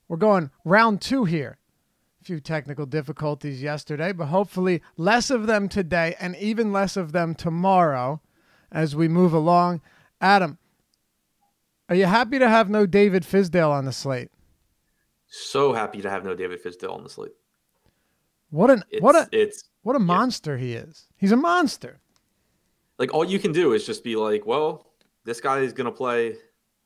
We're going round 2 here. A few technical difficulties yesterday, but hopefully less of them today and even less of them tomorrow as we move along. Adam, are you happy to have no David Fizdale on the slate? So happy to have no David Fizdale on the slate. What a monster he is. He's a monster. Like, all you can do is just be like, well, this guy is going to play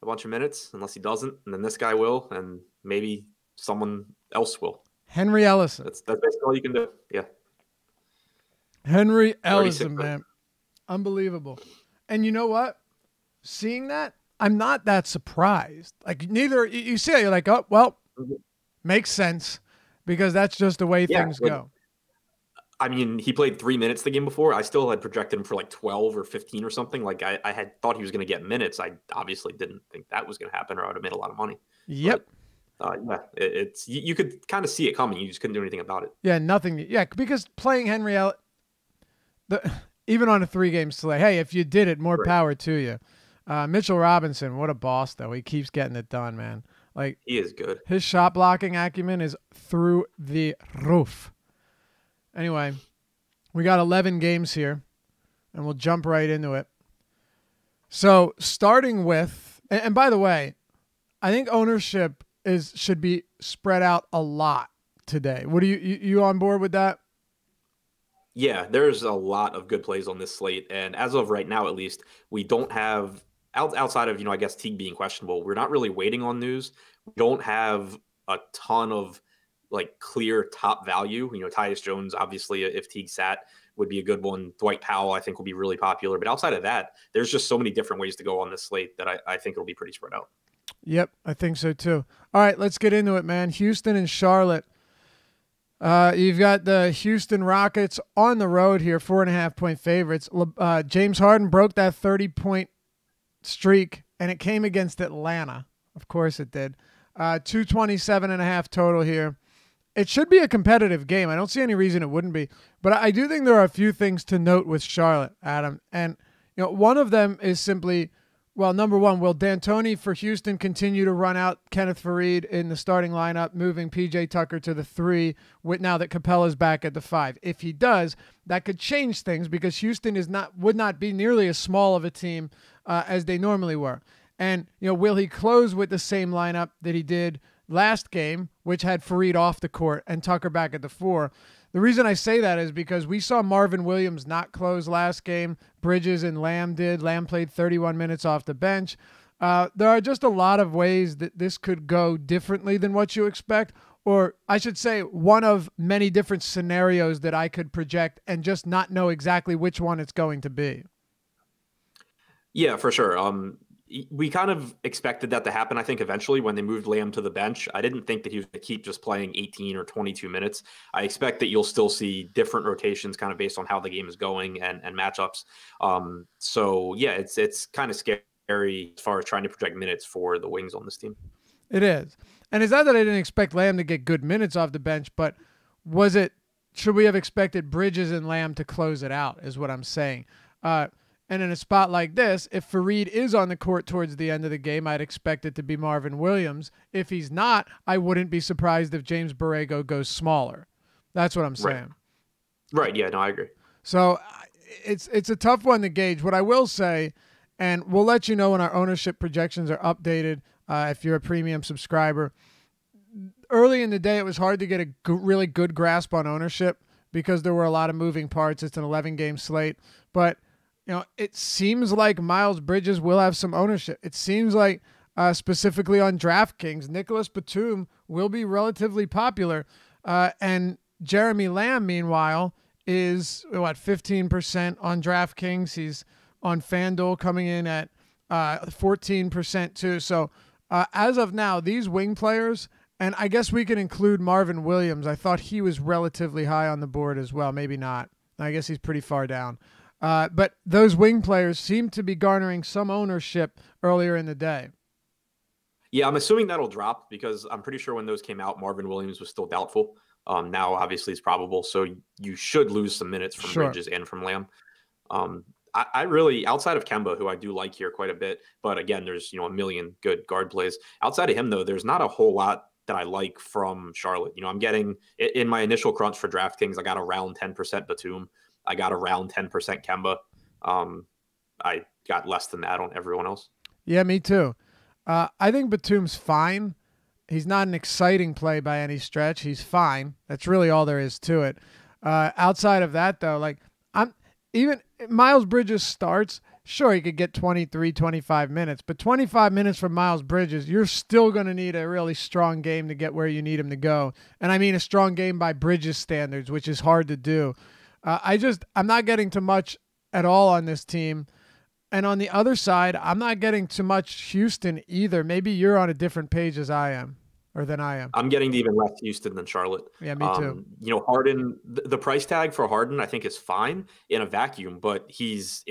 a bunch of minutes unless he doesn't, and then this guy will, and maybe someone else will. Henry Ellison. That's basically all you can do. Yeah. Henry Ellison, man. Unbelievable. And you know what? Seeing that, I'm not that surprised. Like, neither, you see it, you're like, oh, well, makes sense, because that's just the way things go. I mean, he played 3 minutes the game before. I still had projected him for like 12 or 15 or something. Like, I had thought he was going to get minutes. I obviously didn't think that was going to happen, or I would have made a lot of money. Yep. But, it's you could kind of see it coming. You just couldn't do anything about it. Yeah, nothing. Yeah, because playing Henry even on a 3-game slate, hey, if you did it, more power to you. Mitchell Robinson, what a boss, though. He keeps getting it done, man. Like, he is good. His shot blocking acumen is through the roof. Anyway, we got 11 games here, and we'll jump right into it. So, starting with, and by the way, I think ownership should be spread out a lot today. What are you on board with that? Yeah, there's a lot of good plays on this slate, and as of right now, at least, we don't have outside of I guess Teague being questionable. We're not really waiting on news. We don't have a ton of like clear top value. Tyus Jones, obviously, if Teague sat, would be a good one. Dwight Powell, I think, will be really popular. But outside of that, there's just so many different ways to go on this slate that I think it'll be pretty spread out. Yep, I think so too. All right, let's get into it, man. Houston and Charlotte. You've got the Houston Rockets on the road here, 4.5-point favorites. James Harden broke that 30-point streak, and it came against Atlanta. Of course it did. 227.5 total here. It should be a competitive game. I don't see any reason it wouldn't be. But I do think there are a few things to note with Charlotte, Adam. And one of them is simply, well, number one, will D'Antoni for Houston continue to run out Kenneth Faried in the starting lineup, moving P.J. Tucker to the 3 with now that Capella's back at the 5? If he does, that could change things because Houston would not be nearly as small of a team as they normally were. And, will he close with the same lineup that he did last game, which had Faried off the court and Tucker back at the 4? The reason I say that is because we saw Marvin Williams not close last game. Bridges and Lamb did. Lamb played 31 minutes off the bench. There are just a lot of ways that this could go differently than what you expect, or I should say one of many different scenarios that I could project and just not know exactly which one it's going to be. Yeah, for sure. We kind of expected that to happen, I think, eventually when they moved Lamb to the bench. I didn't think that he was going to keep just playing 18 or 22 minutes. I expect that you'll still see different rotations kind of based on how the game is going and matchups. So, yeah, it's kind of scary as far as trying to project minutes for the wings on this team. It is. And it's not that I didn't expect Lamb to get good minutes off the bench, but should we have expected Bridges and Lamb to close it out is what I'm saying. And in a spot like this, if Faried is on the court towards the end of the game, I'd expect it to be Marvin Williams. If he's not, I wouldn't be surprised if James Borrego goes smaller. That's what I'm saying. Right. Yeah, no, I agree. So it's a tough one to gauge. What I will say, and we'll let you know when our ownership projections are updated if you're a premium subscriber. Early in the day, it was hard to get a really good grasp on ownership because there were a lot of moving parts. It's an 11-game slate. But it seems like Miles Bridges will have some ownership. It seems like specifically on DraftKings, Nicholas Batum will be relatively popular. And Jeremy Lamb, meanwhile, is 15% on DraftKings. He's on FanDuel coming in at 14% too. So as of now, these wing players, and I guess we can include Marvin Williams. I thought he was relatively high on the board as well. Maybe not. I guess he's pretty far down. But those wing players seem to be garnering some ownership earlier in the day. Yeah, I'm assuming that'll drop because I'm pretty sure when those came out, Marvin Williams was still doubtful. Now, obviously, it's probable. So you should lose some minutes from Bridges and from Lamb. I really, outside of Kemba, who I do like here quite a bit, but again, there's a million good guard plays. Outside of him, though, there's not a whole lot that I like from Charlotte. I'm getting in my initial crunch for DraftKings, I got around 10% Batum. I got around 10% Kemba. I got less than that on everyone else. Yeah, me too. I think Batum's fine. He's not an exciting play by any stretch. He's fine. That's really all there is to it. Outside of that, though, like even Miles Bridges starts, sure, he could get 23, 25 minutes, but 25 minutes from Miles Bridges, you're still going to need a really strong game to get where you need him to go. And I mean a strong game by Bridges standards, which is hard to do. I'm not getting too much at all on this team. And on the other side, I'm not getting too much Houston either. Maybe you're on a different page as I am. Or than I am. I'm getting even less Houston than Charlotte. Yeah, me too. Harden, the price tag for Harden, I think, is fine in a vacuum, but he's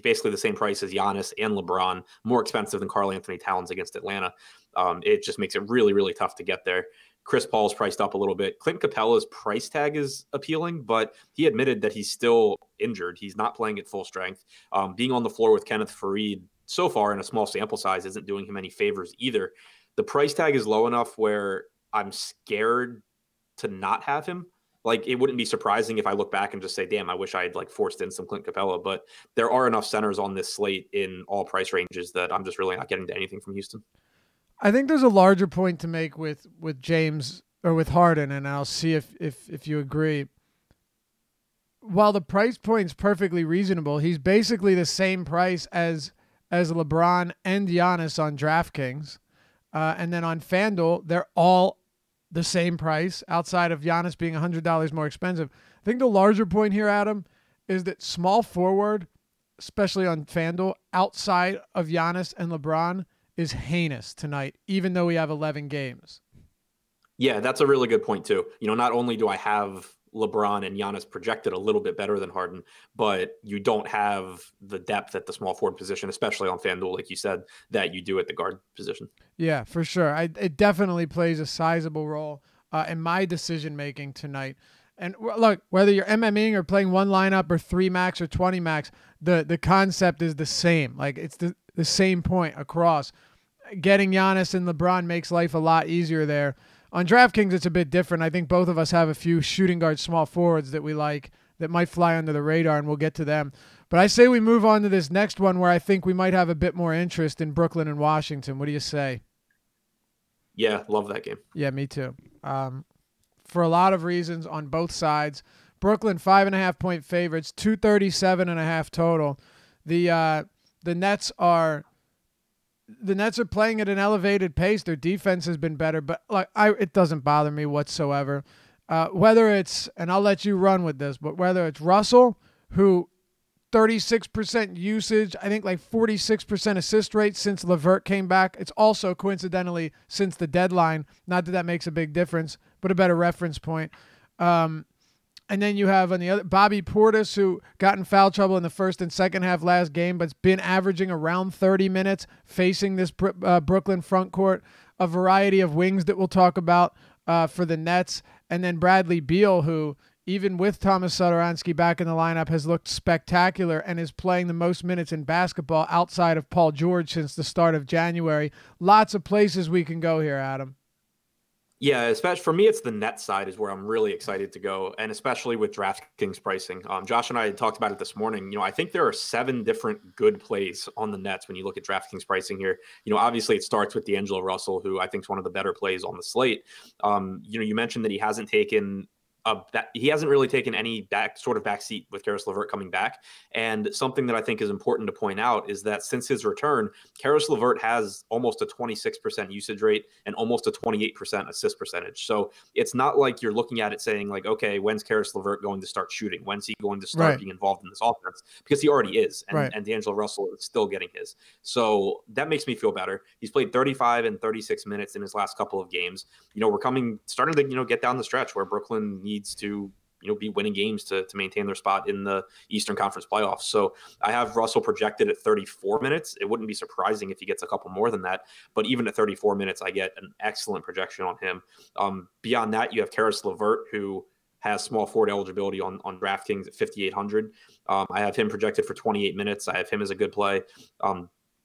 basically the same price as Giannis and LeBron, more expensive than Karl Anthony Towns against Atlanta. It just makes it really, really tough to get there. Chris Paul's priced up a little bit. Clint Capella's price tag is appealing, but he admitted that he's still injured. He's not playing at full strength. Being on the floor with Kenneth Faried so far in a small sample size isn't doing him any favors either. The price tag is low enough where I'm scared to not have him. Like, it wouldn't be surprising if I look back and just say, damn, I wish I had forced in some Clint Capella, but there are enough centers on this slate in all price ranges that I'm just really not getting to anything from Houston. I think there's a larger point to make with James or with Harden, and I'll see if you agree. While the price point's perfectly reasonable, he's basically the same price as LeBron and Giannis on DraftKings. And then on FanDuel, they're all the same price outside of Giannis being $100 more expensive. I think the larger point here, Adam, is that small forward, especially on FanDuel, outside of Giannis and LeBron, is heinous tonight, even though we have 11 games. Yeah, that's a really good point, too. Not only do I have LeBron and Giannis projected a little bit better than Harden, but you don't have the depth at the small forward position, especially on FanDuel, like you said, that you do at the guard position. Yeah, for sure. It definitely plays a sizable role in my decision-making tonight. And look, whether you're MMing or playing one lineup or 3 max or 20 max, the concept is the same. Like, it's the same point across. Getting Giannis and LeBron makes life a lot easier there. On DraftKings, it's a bit different. I think both of us have a few shooting guard small forwards that we like that might fly under the radar, and we'll get to them. But I say we move on to this next one where I think we might have a bit more interest in Brooklyn and Washington. What do you say? Yeah, love that game. Yeah, me too. For a lot of reasons on both sides. Brooklyn 5.5-point favorites, 237.5 total. The Nets are playing at an elevated pace. Their defense has been better, but it doesn't bother me whatsoever. Whether it's, and I'll let you run with this, but whether it's Russell, who 36% usage, I think 46% assist rate since LeVert came back. It's also coincidentally since the deadline. Not that makes a big difference, but a better reference point. And then you have on the other Bobby Portis, who got in foul trouble in the first and second half last game, but's been averaging around 30 minutes facing this Brooklyn front court. A variety of wings that we'll talk about for the Nets. And then Bradley Beal, who even with Thomas Satoransky back in the lineup has looked spectacular and is playing the most minutes in basketball outside of Paul George since the start of January. Lots of places we can go here, Adam. Yeah, especially for me, it's the net side is where I'm really excited to go, and especially with DraftKings pricing. Josh and I had talked about it this morning. I think there are 7 different good plays on the Nets when you look at DraftKings pricing here. Obviously it starts with D'Angelo Russell, who I think is one of the better plays on the slate. You mentioned that he hasn't really taken any back seat with Karis LeVert coming back. And something that I think is important to point out is that since his return, Karis LeVert has almost a 26% usage rate and almost a 28% assist percentage. So it's not like you're looking at it saying okay, when's Karis LeVert going to start shooting? When's he going to start being involved in this offense? Because he already is. And D'Angelo Russell is still getting his. So that makes me feel better. He's played 35 and 36 minutes in his last couple of games. We're starting to get down the stretch where Brooklyn needs to be winning games to maintain their spot in the Eastern Conference playoffs. So I have Russell projected at 34 minutes. It wouldn't be surprising if he gets a couple more than that, but even at 34 minutes, I get an excellent projection on him. Beyond that, you have Karis LeVert, who has small forward eligibility on DraftKings at 5,800. I have him projected for 28 minutes. I have him as a good play.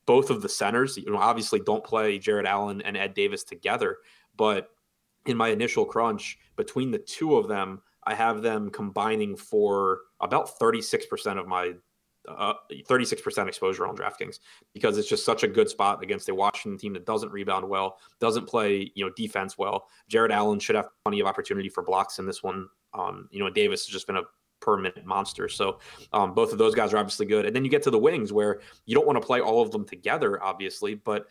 Both of the centers, obviously don't play Jared Allen and Ed Davis together, but in my initial crunch, between the two of them, I have them combining for about 36% of my 36% exposure on DraftKings, because it's just such a good spot against a Washington team that doesn't rebound well, doesn't play, defense well. Jared Allen should have plenty of opportunity for blocks in this one. Davis has just been a per-minute monster. So both of those guys are obviously good. And then you get to the wings where you don't want to play all of them together, obviously, but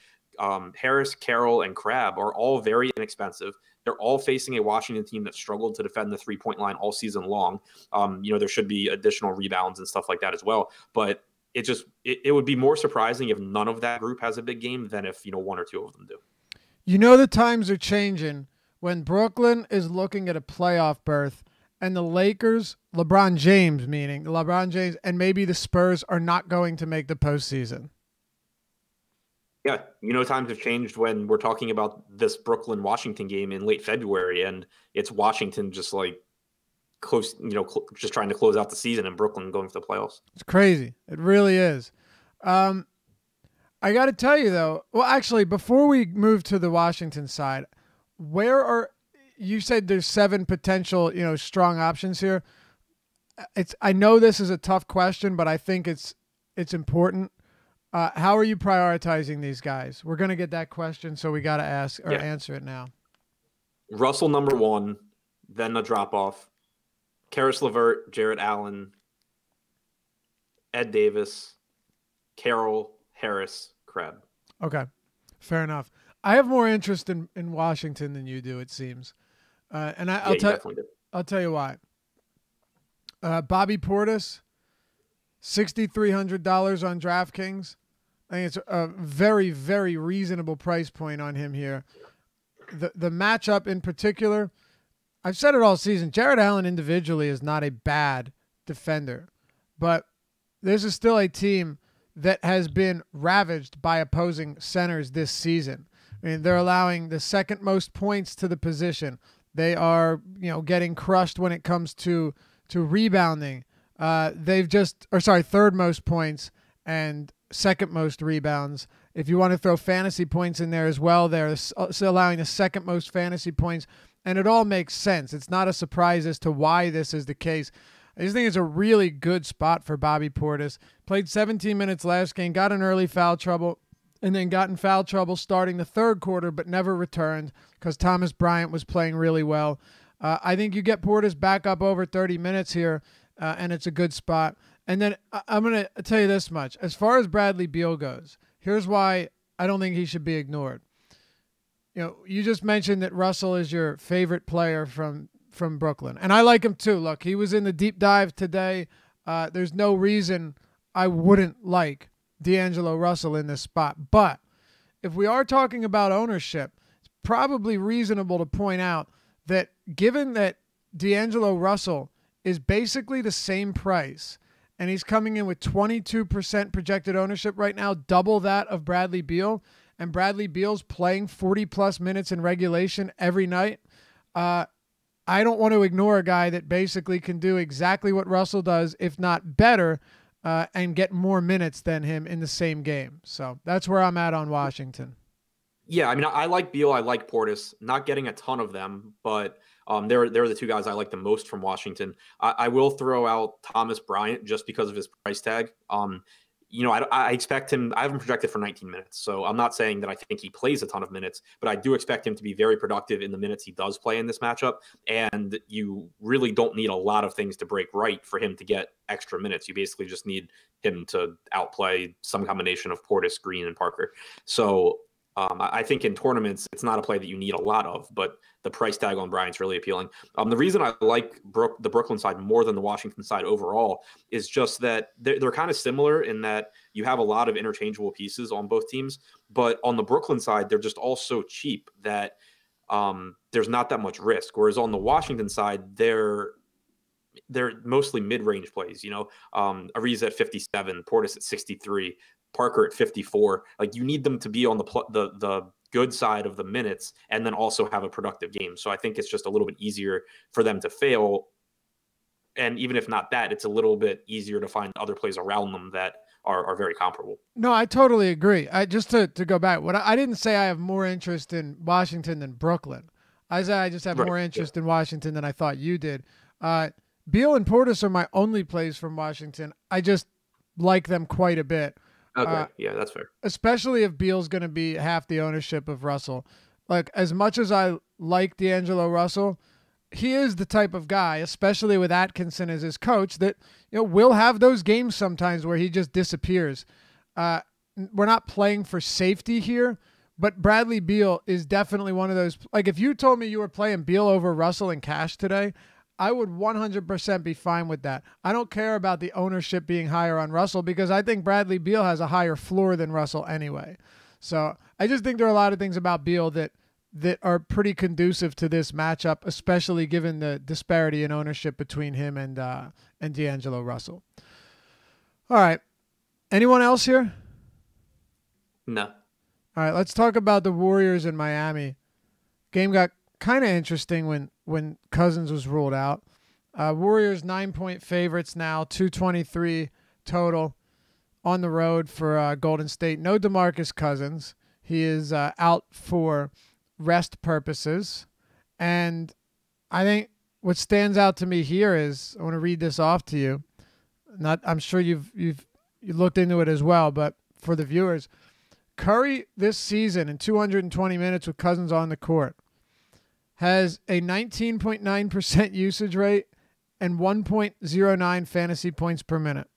Harris, Carroll, and Crabbe are all very inexpensive. They're all facing a Washington team that struggled to defend the three-point line all season long. There should be additional rebounds and stuff like that as well. But it would be more surprising if none of that group has a big game than if, one or two of them do. The times are changing when Brooklyn is looking at a playoff berth and the Lakers, LeBron James, and maybe the Spurs are not going to make the postseason. Yeah, times have changed when we're talking about this Brooklyn-Washington game in late February, and it's Washington just like close, just trying to close out the season, and Brooklyn going for the playoffs. It's crazy. It really is. I got to tell you, though, well, actually, before we move to the Washington side, you said there's 7 potential, strong options here. I know this is a tough question, but I think it's important. How are you prioritizing these guys? We're going to get that question, so we got to answer it now. Russell number 1, then a drop-off. Karis LeVert, Jared Allen, Ed Davis, Carroll, Harris, Crabbe. Okay, fair enough. I have more interest in Washington than you do, it seems. I'll tell you why. Bobby Portis, $6,300 on DraftKings. I think it's a very, very reasonable price point on him here. The matchup in particular, I've said it all season, Jared Allen individually is not a bad defender, but this is still a team that has been ravaged by opposing centers this season. I mean, they're allowing the second most points to the position. They are, getting crushed when it comes to rebounding. Third most points and second most rebounds. If you want to throw fantasy points in there as well, they're allowing the second most fantasy points, and it all makes sense. It's not a surprise as to why this is the case. I just think it's a really good spot for Bobby Portis. Played 17 minutes last game, got in early foul trouble, and then got in foul trouble starting the third quarter, but never returned because Thomas Bryant was playing really well. I think you get Portis back up over 30 minutes here, and it's a good spot. And then I'm going to tell you this much. As far as Bradley Beal goes, here's why I don't think he should be ignored. You just mentioned that Russell is your favorite player from Brooklyn, and I like him too. Look, he was in the deep dive today. There's no reason I wouldn't like D'Angelo Russell in this spot. But if we are talking about ownership, it's probably reasonable to point out that given that D'Angelo Russell is basically the same price, and he's coming in with 22% projected ownership right now, double that of Bradley Beal, and Bradley Beal's playing 40-plus minutes in regulation every night, I don't want to ignore a guy that basically can do exactly what Russell does, if not better, and get more minutes than him in the same game. So that's where I'm at on Washington. Yeah, I mean, I like Beal. I like Portis. Not getting a ton of them, but they're the two guys I like the most from Washington. I will throw out Thomas Bryant just because of his price tag. I expect him. I have him projected for 19 minutes, so I'm not saying that I think he plays a ton of minutes, but I do expect him to be very productive in the minutes he does play in this matchup. And you really don't need a lot of things to break right for him to get extra minutes. You basically just need him to outplay some combination of Portis, Green, and Parker. So I think in tournaments, it's not a play that you need a lot of, but the price tag on Bryant's really appealing. The reason I like the Brooklyn side more than the Washington side overall is just that they're kind of similar in that you have a lot of interchangeable pieces on both teams, but on the Brooklyn side, they're just all so cheap that there's not that much risk. Whereas on the Washington side, they're mostly mid-range plays, Ariza at 57, Portis at 63, Parker at 54. Like, you need them to be on the good side of the minutes and then also have a productive game. So I think it's just a little bit easier for them to fail. And even if not that, it's a little bit easier to find other plays around them that are very comparable. No, I totally agree. Just to go back, I didn't say I have more interest in Washington than Brooklyn. I said I just have Right, more interest in Washington than I thought you did. Beal and Portis are my only plays from Washington. I just like them quite a bit. Okay, yeah, that's fair. Especially if Beal's going to be half the ownership of Russell. Like, as much as I like D'Angelo Russell, he is the type of guy, especially with Atkinson as his coach, that will have those games sometimes where he just disappears. We're not playing for safety here, but Bradley Beal is definitely one of those. Like, if you told me you were playing Beal over Russell in cash today, I would 100% be fine with that. I don't care about the ownership being higher on Russell because I think Bradley Beal has a higher floor than Russell anyway. So I just think there are a lot of things about Beal that are pretty conducive to this matchup, especially given the disparity in ownership between him and D'Angelo Russell. All right. Anyone else here? No. All right, let's talk about the Warriors in Miami. Game got kind of interesting when Cousins was ruled out. Warriors 9-point favorites now, 223 total on the road for Golden State. No DeMarcus Cousins. He is out for rest purposes. And I think what stands out to me here is, I want to read this off to you. I'm sure you've looked into it as well, but for the viewers, Curry this season in 220 minutes with Cousins on the court has a 19.9% usage rate and 1.09 fantasy points per minute.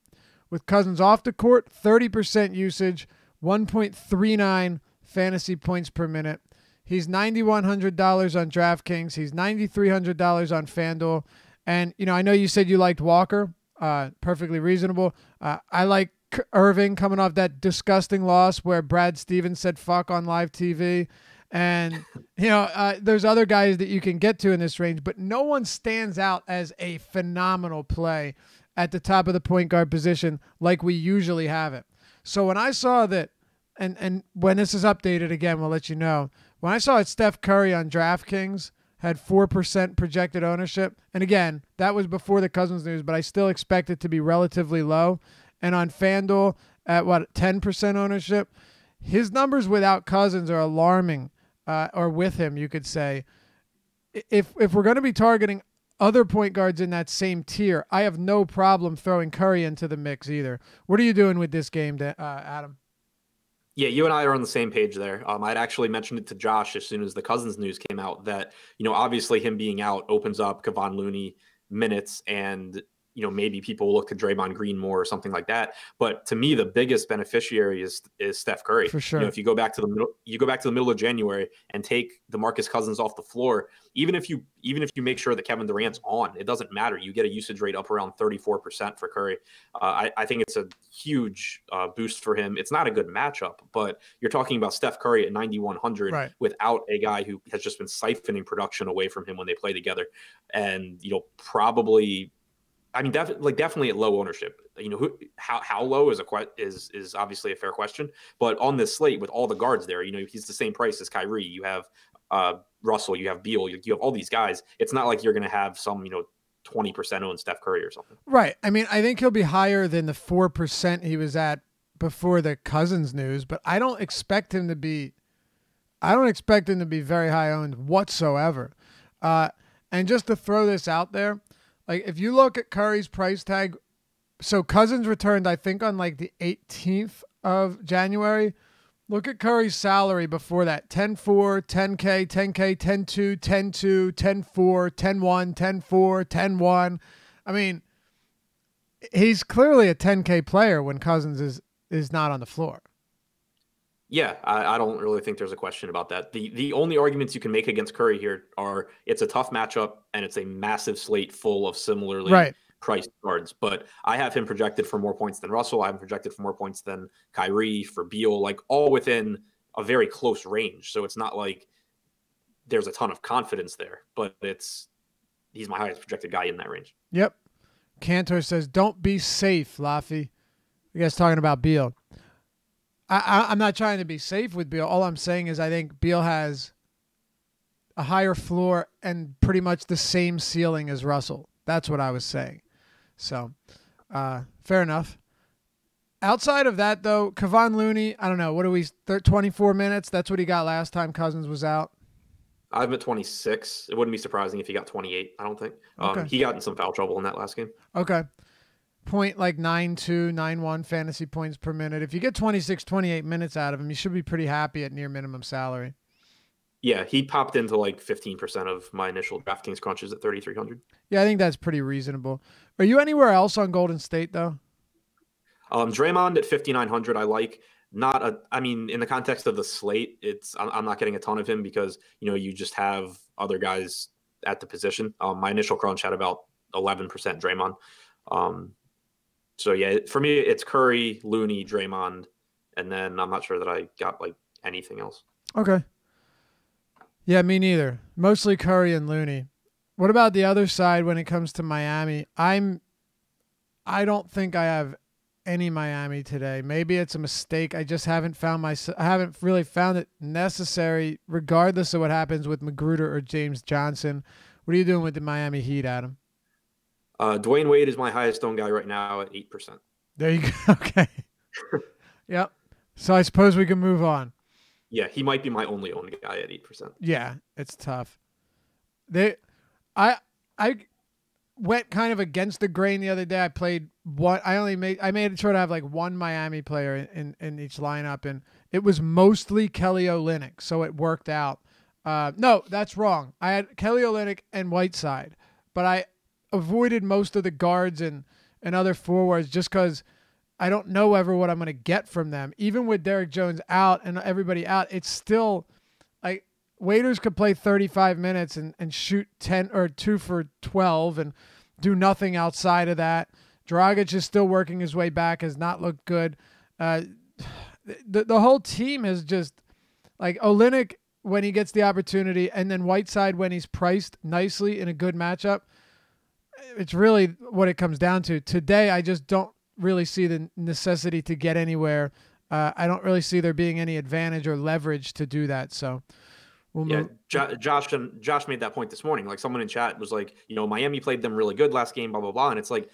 With Cousins off the court, 30% usage, 1.39 fantasy points per minute. He's $9,100 on DraftKings. He's $9,300 on FanDuel. And, I know you said you liked Walker. Perfectly reasonable. I like Irving coming off that disgusting loss where Brad Stevens said fuck on live TV. And, there's other guys that you can get to in this range, but no one stands out as a phenomenal play at the top of the point guard position like we usually have it. So when I saw that, and when this is updated again, we'll let you know. When I saw it, Steph Curry on DraftKings had 4% projected ownership. And again, that was before the Cousins news, but I still expect it to be relatively low. And on FanDuel at 10% ownership, his numbers without Cousins are alarming. Or with him, you could say. If we're going to be targeting other point guards in that same tier, I have no problem throwing Curry into the mix either. What are you doing with this game, Adam? Yeah, you and I are on the same page there. I'd actually mentioned it to Josh as soon as the Cousins news came out that, obviously him being out opens up Kevon Looney minutes and, maybe people look to Draymond Green more or something like that. But to me, the biggest beneficiary is Steph Curry. For sure. If you go back to the middle of January and take DeMarcus Cousins off the floor, even if you make sure that Kevin Durant's on, it doesn't matter. You get a usage rate up around 34% for Curry. I think it's a huge boost for him. It's not a good matchup, but you're talking about Steph Curry at 9,100 right, without a guy who has just been siphoning production away from him when they play together. And, probably, I mean, definitely at low ownership. How low is obviously a fair question. But on this slate with all the guards there, he's the same price as Kyrie. You have Russell, you have Beal, you have all these guys. It's not like you're going to have some 20% own Steph Curry or something. Right. I mean, I think he'll be higher than the 4% he was at before the Cousins news, but I don't expect him to be very high owned whatsoever. And just to throw this out there, like, if you look at Curry's price tag, so Cousins returned, I think, on like the 18th of January. Look at Curry's salary before that. 10-4, 10K, 10K, 10-2, 10-2, 10-4, 10-1, 10-4, 10-1. I mean, he's clearly a 10K player when Cousins is not on the floor. Yeah, I don't really think there's a question about that. The only arguments you can make against Curry here are it's a tough matchup and it's a massive slate full of similarly priced guards. But I have him projected for more points than Russell. I have him projected for more points than Kyrie, for Beal, like all within a very close range. So it's not like there's a ton of confidence there, but he's my highest projected guy in that range. Yep. Cantor says, don't be safe, Laffy. You guys talking about Beal. I'm not trying to be safe with Beal. All I'm saying is I think Beal has a higher floor and pretty much the same ceiling as Russell. That's what I was saying. So, fair enough. Outside of that, though, Kevon Looney, I don't know. What are we, 24 minutes? That's what he got last time Cousins was out. I'm at 26. It wouldn't be surprising if he got 28. I don't think. Okay. He got in some foul trouble in that last game. Okay. Point like 9.2, 9.1 fantasy points per minute. If you get 26, 28 minutes out of him, you should be pretty happy at near minimum salary. Yeah, he popped into like 15% of my initial DraftKings crunches at 3,300. Yeah, I think that's pretty reasonable. Are you anywhere else on Golden State, though? Draymond at 5,900, I like. I mean, in the context of the slate, I'm not getting a ton of him because, you just have other guys at the position. My initial crunch had about 11% Draymond. So yeah, for me, it's Curry, Looney, Draymond, and then I'm not sure that I got like anything else. Okay. Yeah, me neither. Mostly Curry and Looney. What about the other side when it comes to Miami? I don't think I have any Miami today. Maybe it's a mistake. I just haven't really found it necessary, regardless of what happens with Magruder or James Johnson. What are you doing with the Miami Heat, Adam? Dwayne Wade is my highest owned guy right now at 8%. There you go. Okay. Yep. So I suppose we can move on. Yeah, he might be my only owned guy at 8%. Yeah, it's tough. I went kind of against the grain the other day. I played one. I made sure to have like one Miami player in each lineup, and it was mostly Kelly Olynyk, so it worked out. No, that's wrong. I had Kelly Olynyk and Whiteside, but I avoided most of the guards and other forwards just because I don't know ever what I'm going to get from them. Even with Derrick Jones out and everybody out, it's still like Waiters could play 35 minutes and shoot 10 or 2 for 12 and do nothing outside of that. Dragic is still working his way back, has not looked good. The whole team has just like Olynyk when he gets the opportunity, and then Whiteside when he's priced nicely in a good matchup. It's really what it comes down to. Today, I just don't really see the necessity to get anywhere. I don't really see there being any advantage or leverage to do that. So we'll move. Josh made that point this morning. Like someone in chat was like, Miami played them really good last game, blah, blah, blah. And it's like,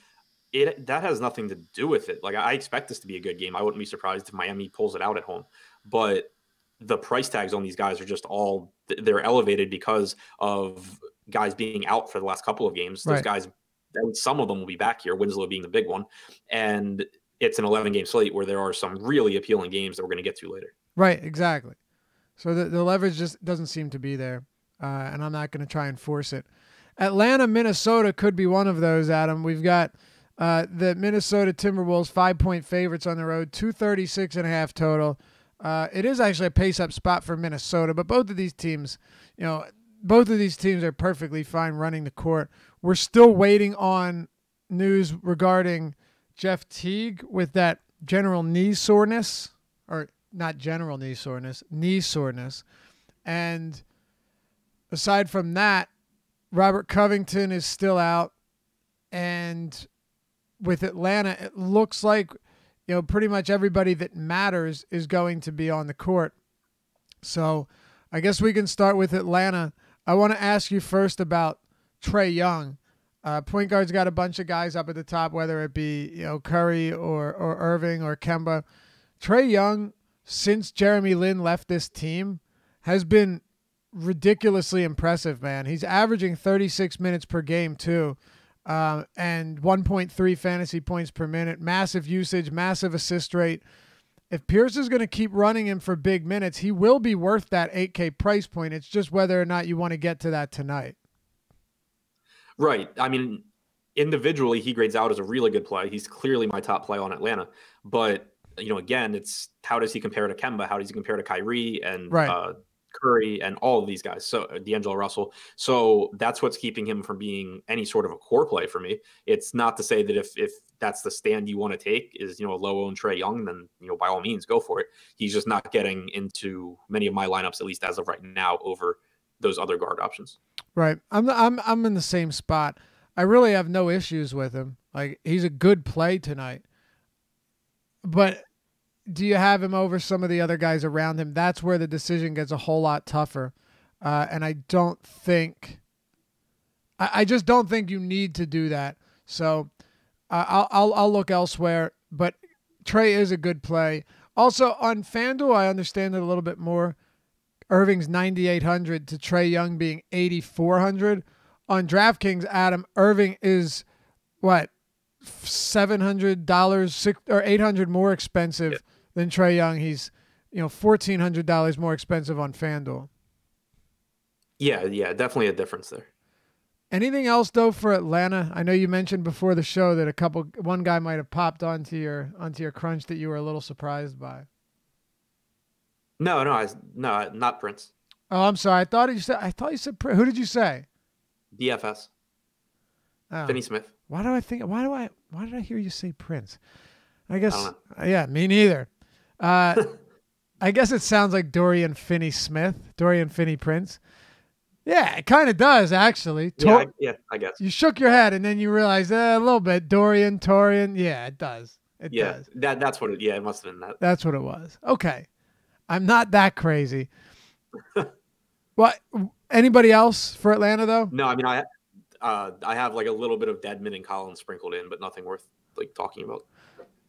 that has nothing to do with it. Like I expect this to be a good game. I wouldn't be surprised if Miami pulls it out at home. But the price tags on these guys are just they're elevated because of guys being out for the last couple of games. Those guys, some of them will be back here, Winslow being the big one. And it's an 11-game slate where there are some really appealing games that we're going to get to later. Right, exactly. So the leverage just doesn't seem to be there, and I'm not going to try and force it. Atlanta, Minnesota could be one of those, Adam. We've got the Minnesota Timberwolves 5-point favorites on the road, 236.5 total. It is actually a pace-up spot for Minnesota, but both of these teams, are perfectly fine running the court. We're still waiting on news regarding Jeff Teague with that general knee soreness, or not general knee soreness, knee soreness. And aside from that, Robert Covington is still out. And with Atlanta, it looks like, pretty much everybody that matters is going to be on the court. So I guess we can start with Atlanta. I want to ask you first about Trae Young. Point guard's got a bunch of guys up at the top, whether it be, Curry or Irving or Kemba. Trae Young, since Jeremy Lin left this team, has been ridiculously impressive, man. He's averaging 36 minutes per game, too, and 1.3 fantasy points per minute. Massive usage, massive assist rate. If Pierce is going to keep running him for big minutes, he will be worth that $8K price point. It's just whether or not you want to get to that tonight. Right. I mean, individually, he grades out as a really good play. He's clearly my top play on Atlanta. But, again, it's how does he compare to Kemba? How does he compare to Kyrie and Curry and all of these guys? So D'Angelo Russell. So that's what's keeping him from being any sort of a core play for me. It's not to say that if that's the stand you want to take is, a low-owned Trae Young, then, by all means, go for it. He's just not getting into many of my lineups, at least as of right now, over those other guard options. Right. I'm in the same spot. I really have no issues with him. Like, he's a good play tonight. But do you have him over some of the other guys around him? That's where the decision gets a whole lot tougher. And I just don't think you need to do that. So I'll look elsewhere. But Trae is a good play. Also, on FanDuel, I understand it a little bit more. Irving's 9,800 to Trae Young being 8,400. On DraftKings, Adam, Irving is what, $700 or $800 more expensive than Trae Young. He's $1,400 more expensive on FanDuel. Yeah, definitely a difference there. Anything else though for Atlanta? I know you mentioned before the show that one guy might have popped onto your crunch that you were a little surprised by. No, not Prince. Oh, I'm sorry. I thought you said Who did you say? DFS. Oh. Finney Smith. Why did I hear you say Prince? I guess yeah, me neither. I guess it sounds like Dorian Finney Prince. Yeah, it kind of does, actually. Yeah, I guess. You shook your head, and then you realized a little bit. Torian. Yeah, it does. It does. That's what it. Yeah, it must have been that. That's what it was. Okay, I'm not that crazy. What? Anybody else for Atlanta though? No, I mean I have like a little bit of Dedmon and Collins sprinkled in, but nothing worth like talking about.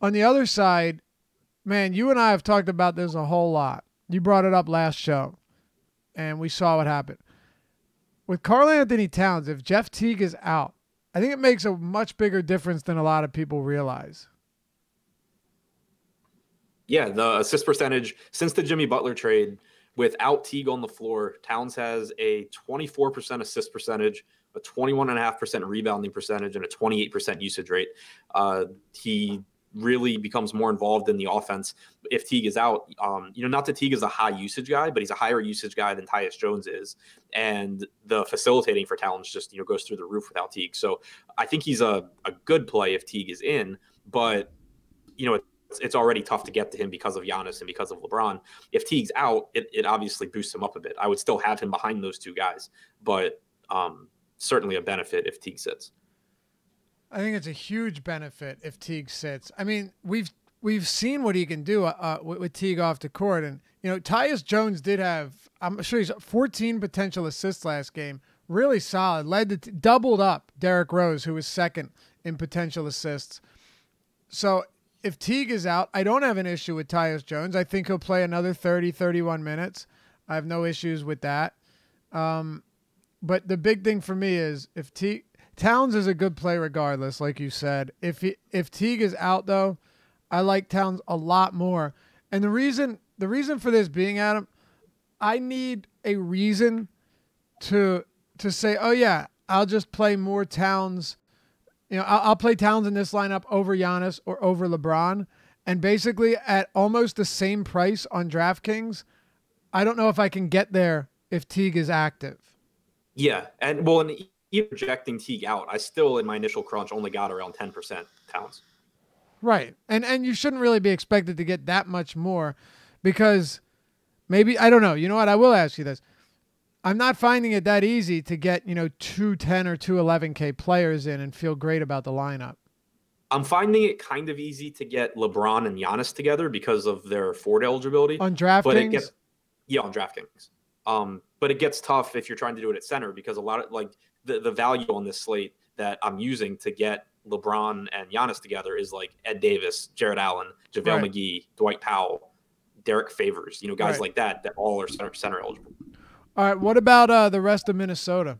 On the other side, man, you and I have talked about this a whole lot. You brought it up last show, and we saw what happened. With Karl-Anthony Towns, if Jeff Teague is out, I think it makes a much bigger difference than a lot of people realize. Yeah, the assist percentage since the Jimmy Butler trade, without Teague on the floor, Towns has a 24% assist percentage, a 21.5% rebounding percentage, and a 28% usage rate. He really becomes more involved in the offense if Teague is out. Not that Teague is a high usage guy, but he's a higher usage guy than Tyus Jones is. And the facilitating for Towns just, goes through the roof without Teague. So I think he's a good play if Teague is in, but it's already tough to get to him because of Giannis and because of LeBron. If Teague's out, it obviously boosts him up a bit. I would still have him behind those two guys, but certainly a benefit if Teague sits. I think it's a huge benefit if Teague sits. I mean, we've seen what he can do with Teague off the court, and Tyus Jones did have, I'm sure he's 14 potential assists last game, really solid. Doubled up Derrick Rose, who was second in potential assists. So if Teague is out, I don't have an issue with Tyus Jones. I think he'll play another 30, 31 minutes. I have no issues with that. But the big thing for me is if Towns is a good play regardless, like you said. If Teague is out though, I like Towns a lot more. And the reason for this being, Adam, I need a reason to say, oh yeah, I'll just play more Towns. I'll play Towns in this lineup over Giannis or over LeBron, and basically at almost the same price on DraftKings. I don't know if I can get there if Teague is active. Yeah, and even projecting Teague out, I still, in my initial crunch, only got around 10% Towns. Right. And you shouldn't really be expected to get that much more because maybe, I don't know. You know what? I will ask you this. I'm not finding it that easy to get, 210 or 211K players in and feel great about the lineup. I'm finding it kind of easy to get LeBron and Giannis together because of their Ford eligibility. On DraftKings? On DraftKings. But it gets tough if you're trying to do it at center because a lot of the value on this slate that I'm using to get LeBron and Giannis together is like Ed Davis, Jared Allen, JaVale McGee, Dwight Powell, Derrick Favors, guys like that all are center eligible. All right. What about the rest of Minnesota?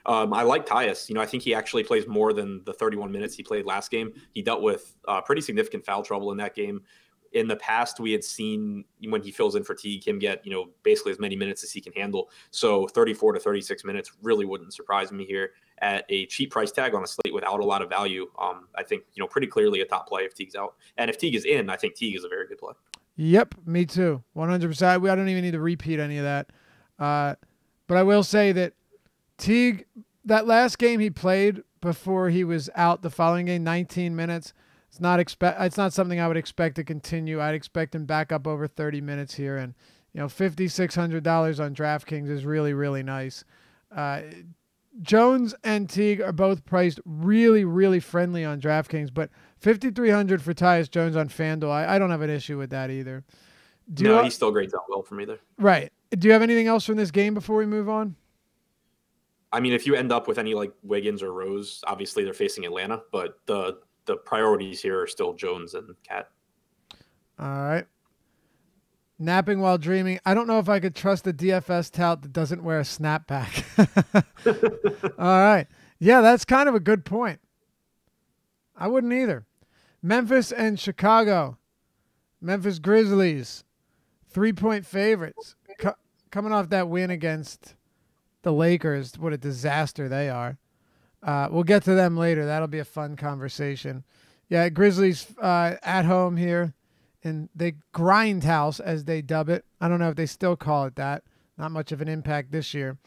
I like Tyus. I think he actually plays more than the 31 minutes he played last game. He dealt with pretty significant foul trouble in that game. In the past, we had seen when he fills in for Teague, him get, basically as many minutes as he can handle. So 34 to 36 minutes really wouldn't surprise me here at a cheap price tag on a slate without a lot of value. I think, pretty clearly a top play if Teague's out. And if Teague is in, I think Teague is a very good play. Yep, me too. 100%. I don't even need to repeat any of that. But I will say that Teague, that last game he played before he was out the following game, 19 minutes, it's not something I would expect to continue. I'd expect him back up over 30 minutes here. And, $5,600 on DraftKings is really, really nice. Jones and Teague are both priced really, really friendly on DraftKings, but $5,300 for Tyus Jones on FanDuel, I don't have an issue with that either. He still grades out well for me there. Right. Do you have anything else from this game before we move on? I mean, if you end up with any like Wiggins or Rose, obviously they're facing Atlanta, but the priorities here are still Jones and Cat. All right. Napping while dreaming. I don't know if I could trust a DFS tout that doesn't wear a snapback. All right. Yeah, that's kind of a good point. I wouldn't either. Memphis and Chicago. Memphis Grizzlies, 3-point favorites. Coming off that win against the Lakers. What a disaster they are. We'll get to them later. That'll be a fun conversation. Yeah, Grizzlies at home here in the grindhouse, as they dub it. I don't know if they still call it that. Not much of an impact this year.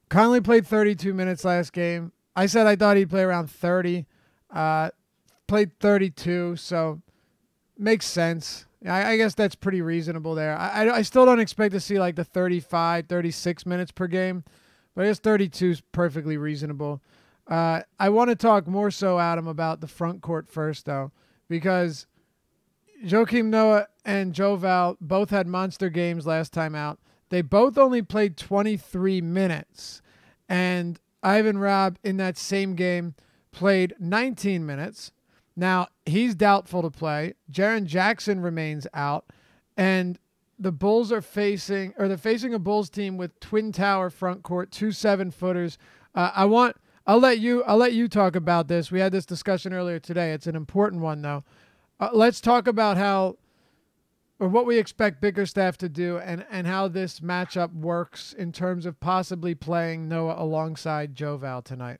Conley played 32 minutes last game. I said I thought he'd play around 30. Played 32, so makes sense. I guess that's pretty reasonable there. I still don't expect to see like the 35, 36 minutes per game, but I guess 32 is perfectly reasonable. I want to talk more so, Adam, about the front court first, though, because Joakim Noah and Joval both had monster games last time out. They both only played 23 minutes, and Ivan Rabb in that same game played 19 minutes. Now, he's doubtful to play. Jaren Jackson remains out, and the Bulls are facing a Bulls team with twin tower front court, 2 7-footers. I'll let you talk about this. We had this discussion earlier today. It's an important one, though. Let's talk about what we expect Bickerstaff to do and how this matchup works in terms of possibly playing Noah alongside Joval tonight.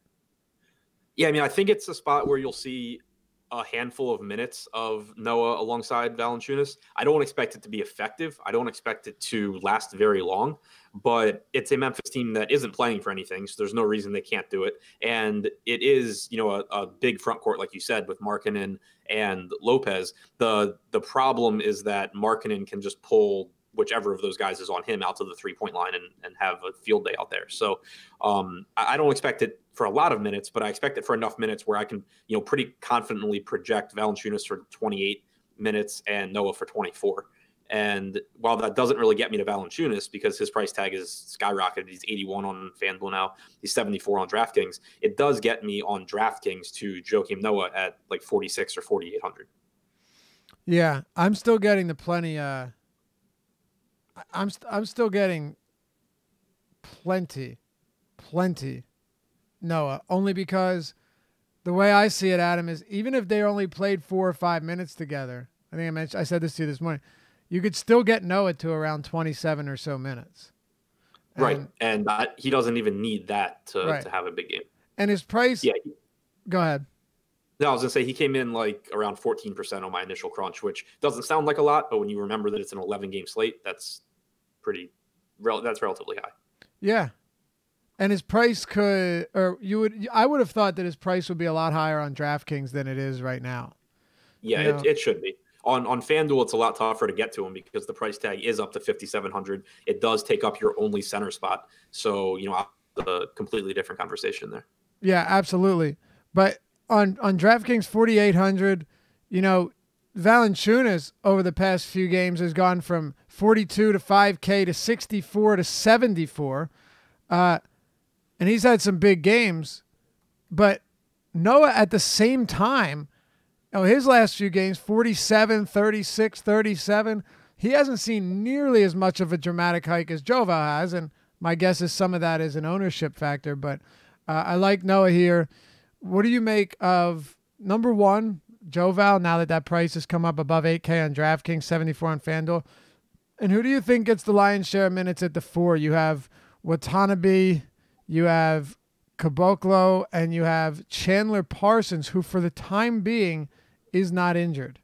Yeah, I mean, I think it's a spot where you'll see a handful of minutes of Noah alongside Valanciunas. I don't expect it to be effective. I don't expect it to last very long, but it's a Memphis team that isn't playing for anything, so there's no reason they can't do it. And it is, a big front court, like you said, with Markkanen and Lopez. The problem is that Markkanen can just pull whichever of those guys is on him out to the 3-point line and have a field day out there. So I don't expect it for a lot of minutes, but I expect it for enough minutes where I can, pretty confidently project Valanciunas for 28 minutes and Noah for 24. And while that doesn't really get me to Valanciunas because his price tag is skyrocketed, he's 81 on FanDuel now, he's 74 on DraftKings, it does get me on DraftKings to Joakim Noah at like 46 or 4,800. Yeah, I'm still getting the plenty. I'm still getting plenty Noah, only because the way I see it, Adam, is even if they only played 4 or 5 minutes together, I said this to you this morning, you could still get Noah to around 27 or so minutes. Right, and he doesn't even need that to have a big game. And his price, yeah. Go ahead. No, I was going to say he came in like around 14% on my initial crunch, which doesn't sound like a lot, but when you remember that it's an 11-game slate, that's relatively high. Yeah. And his price I would have thought that his price would be a lot higher on DraftKings than it is right now. Yeah, it should be. On FanDuel, it's a lot tougher to get to him because the price tag is up to $5,700. It does take up your only center spot. So, a completely different conversation there. Yeah, absolutely. But on DraftKings 4,800, Valanciunas over the past few games has gone from 42 to 5K to 64 to 74. And he's had some big games. But Noah at the same time, his last few games, 47, 36, 37, he hasn't seen nearly as much of a dramatic hike as Joval has. And my guess is some of that is an ownership factor. But I like Noah here. What do you make of, number one, Joval, now that price has come up above 8K on DraftKings, 74 on FanDuel? And who do you think gets the lion's share of minutes at the 4? You have Watanabe, you have Caboclo, and you have Chandler Parsons, who for the time being is not injured.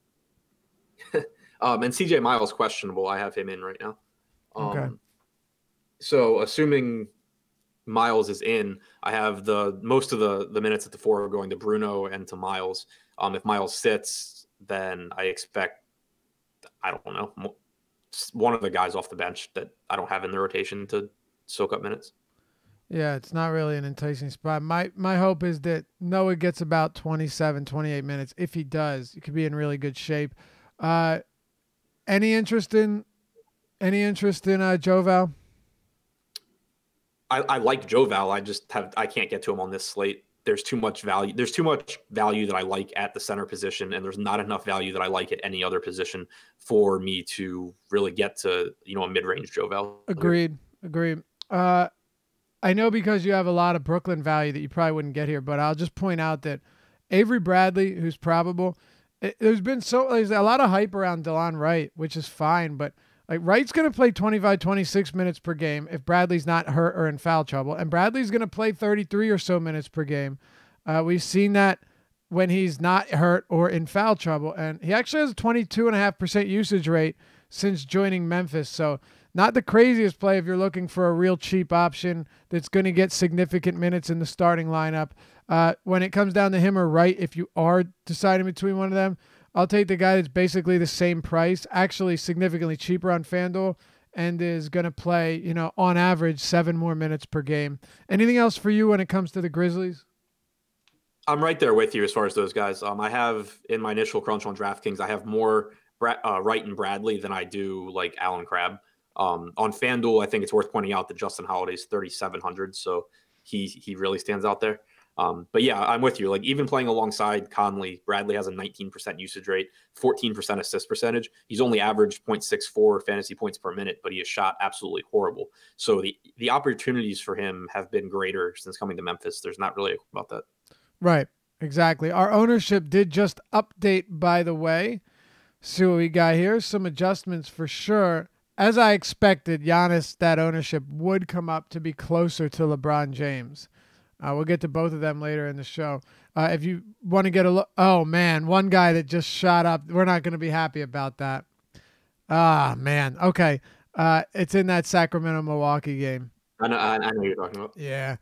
And CJ Miles questionable. I have him in right now. Okay. So assuming Miles is in, I have most of the minutes at the 4 are going to Bruno and to Miles. If Miles sits, then I expect, I don't know, one of the guys off the bench that I don't have in the rotation to soak up minutes. Yeah, it's not really an enticing spot. My hope is that Noah gets about 27, 28 minutes. If he does, he could be in really good shape. Any interest in Joval? I like Joval. I can't get to him on this slate. there's too much value. There's too much value that I like at the center position, and there's not enough value that I like at any other position for me to really get to, a mid-range Joe Val. Agreed. I know because you have a lot of Brooklyn value that you probably wouldn't get here, but I'll just point out that Avery Bradley, who's probable, there's a lot of hype around DeLon Wright, which is fine, but like Wright's going to play 25, 26 minutes per game if Bradley's not hurt or in foul trouble, and Bradley's going to play 33 or so minutes per game. We've seen that when he's not hurt or in foul trouble, and he actually has a 22.5% usage rate since joining Memphis, so not the craziest play if you're looking for a real cheap option that's going to get significant minutes in the starting lineup. When it comes down to him or Wright, if you are deciding between one of them, I'll take the guy that's basically the same price, actually significantly cheaper on FanDuel, and is going to play, on average 7 more minutes per game. Anything else for you when it comes to the Grizzlies? I'm right there with you as far as those guys. I have in my initial crunch on DraftKings, I have more Wright and Bradley than I do like Allen Crabbe. On FanDuel, I think it's worth pointing out that Justin Holiday's 3,700, so he really stands out there. But yeah, I'm with you. Like even playing alongside Conley, Bradley has a 19% usage rate, 14% assist percentage. He's only averaged 0.64 fantasy points per minute, but he has shot absolutely horrible. So the opportunities for him have been greater since coming to Memphis. There's not really about that. Right, exactly. Our ownership did just update, by the way. See what we got here. Some adjustments for sure. As I expected, Giannis, that ownership would come up to be closer to LeBron James. We'll get to both of them later in the show. If you want to get a look, oh man, one guy that just shot up. We're not going to be happy about that. Ah, man. Okay. It's in that Sacramento-Milwaukee game. I know what you're talking about. Yeah.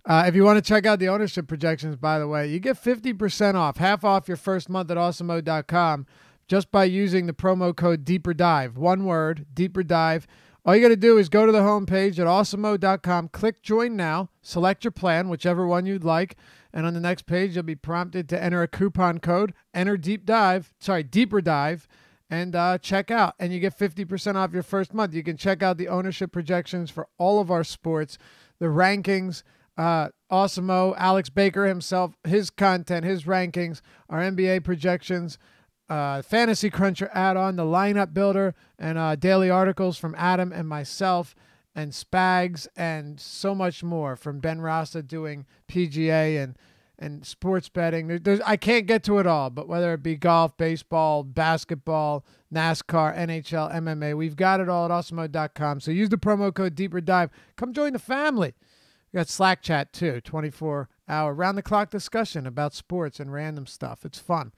If you want to check out the ownership projections, by the way, you get 50% off, half off your first month at awesomemode.com. Just by using the promo code DeeperDive. One word, DeeperDive. All you got to do is go to the homepage at awesomemode.com, click Join Now, select your plan, whichever one you'd like, and on the next page you'll be prompted to enter a coupon code, enter DeeperDive, and check out. And you get 50% off your first month. You can check out the ownership projections for all of our sports, the rankings, Awesemo, Alex Baker himself, his content, his rankings, our NBA projections, Fantasy Cruncher add-on, the lineup builder, and daily articles from Adam and myself, and Spags, and so much more from Ben Rasta doing PGA and sports betting. I can't get to it all, but whether it be golf, baseball, basketball, NASCAR, NHL, MMA, we've got it all at awesomemode.com. So use the promo code DeeperDive. Come join the family. We got Slack chat too, 24-hour round-the-clock discussion about sports and random stuff. It's fun.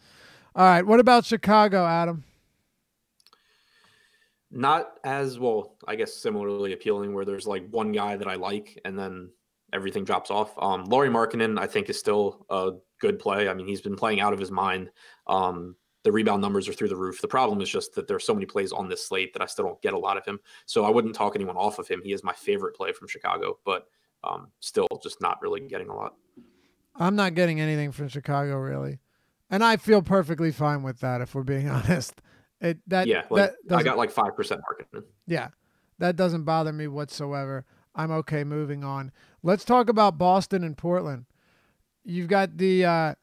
All right, what about Chicago, Adam? Not as well, I guess similarly appealing where there's like one guy that I like and then everything drops off. Lauri Markkanen, I think, is still a good play. I mean, he's been playing out of his mind. The rebound numbers are through the roof. The problem is just that there's so many plays on this slate that I still don't get a lot of him. So I wouldn't talk anyone off of him. He is my favorite play from Chicago, but still just not really getting a lot. I'm not getting anything from Chicago, really. And I feel perfectly fine with that, if we're being honest. I got like 5% Markkanen. Yeah, that doesn't bother me whatsoever. I'm okay moving on. Let's talk about Boston and Portland. You've got the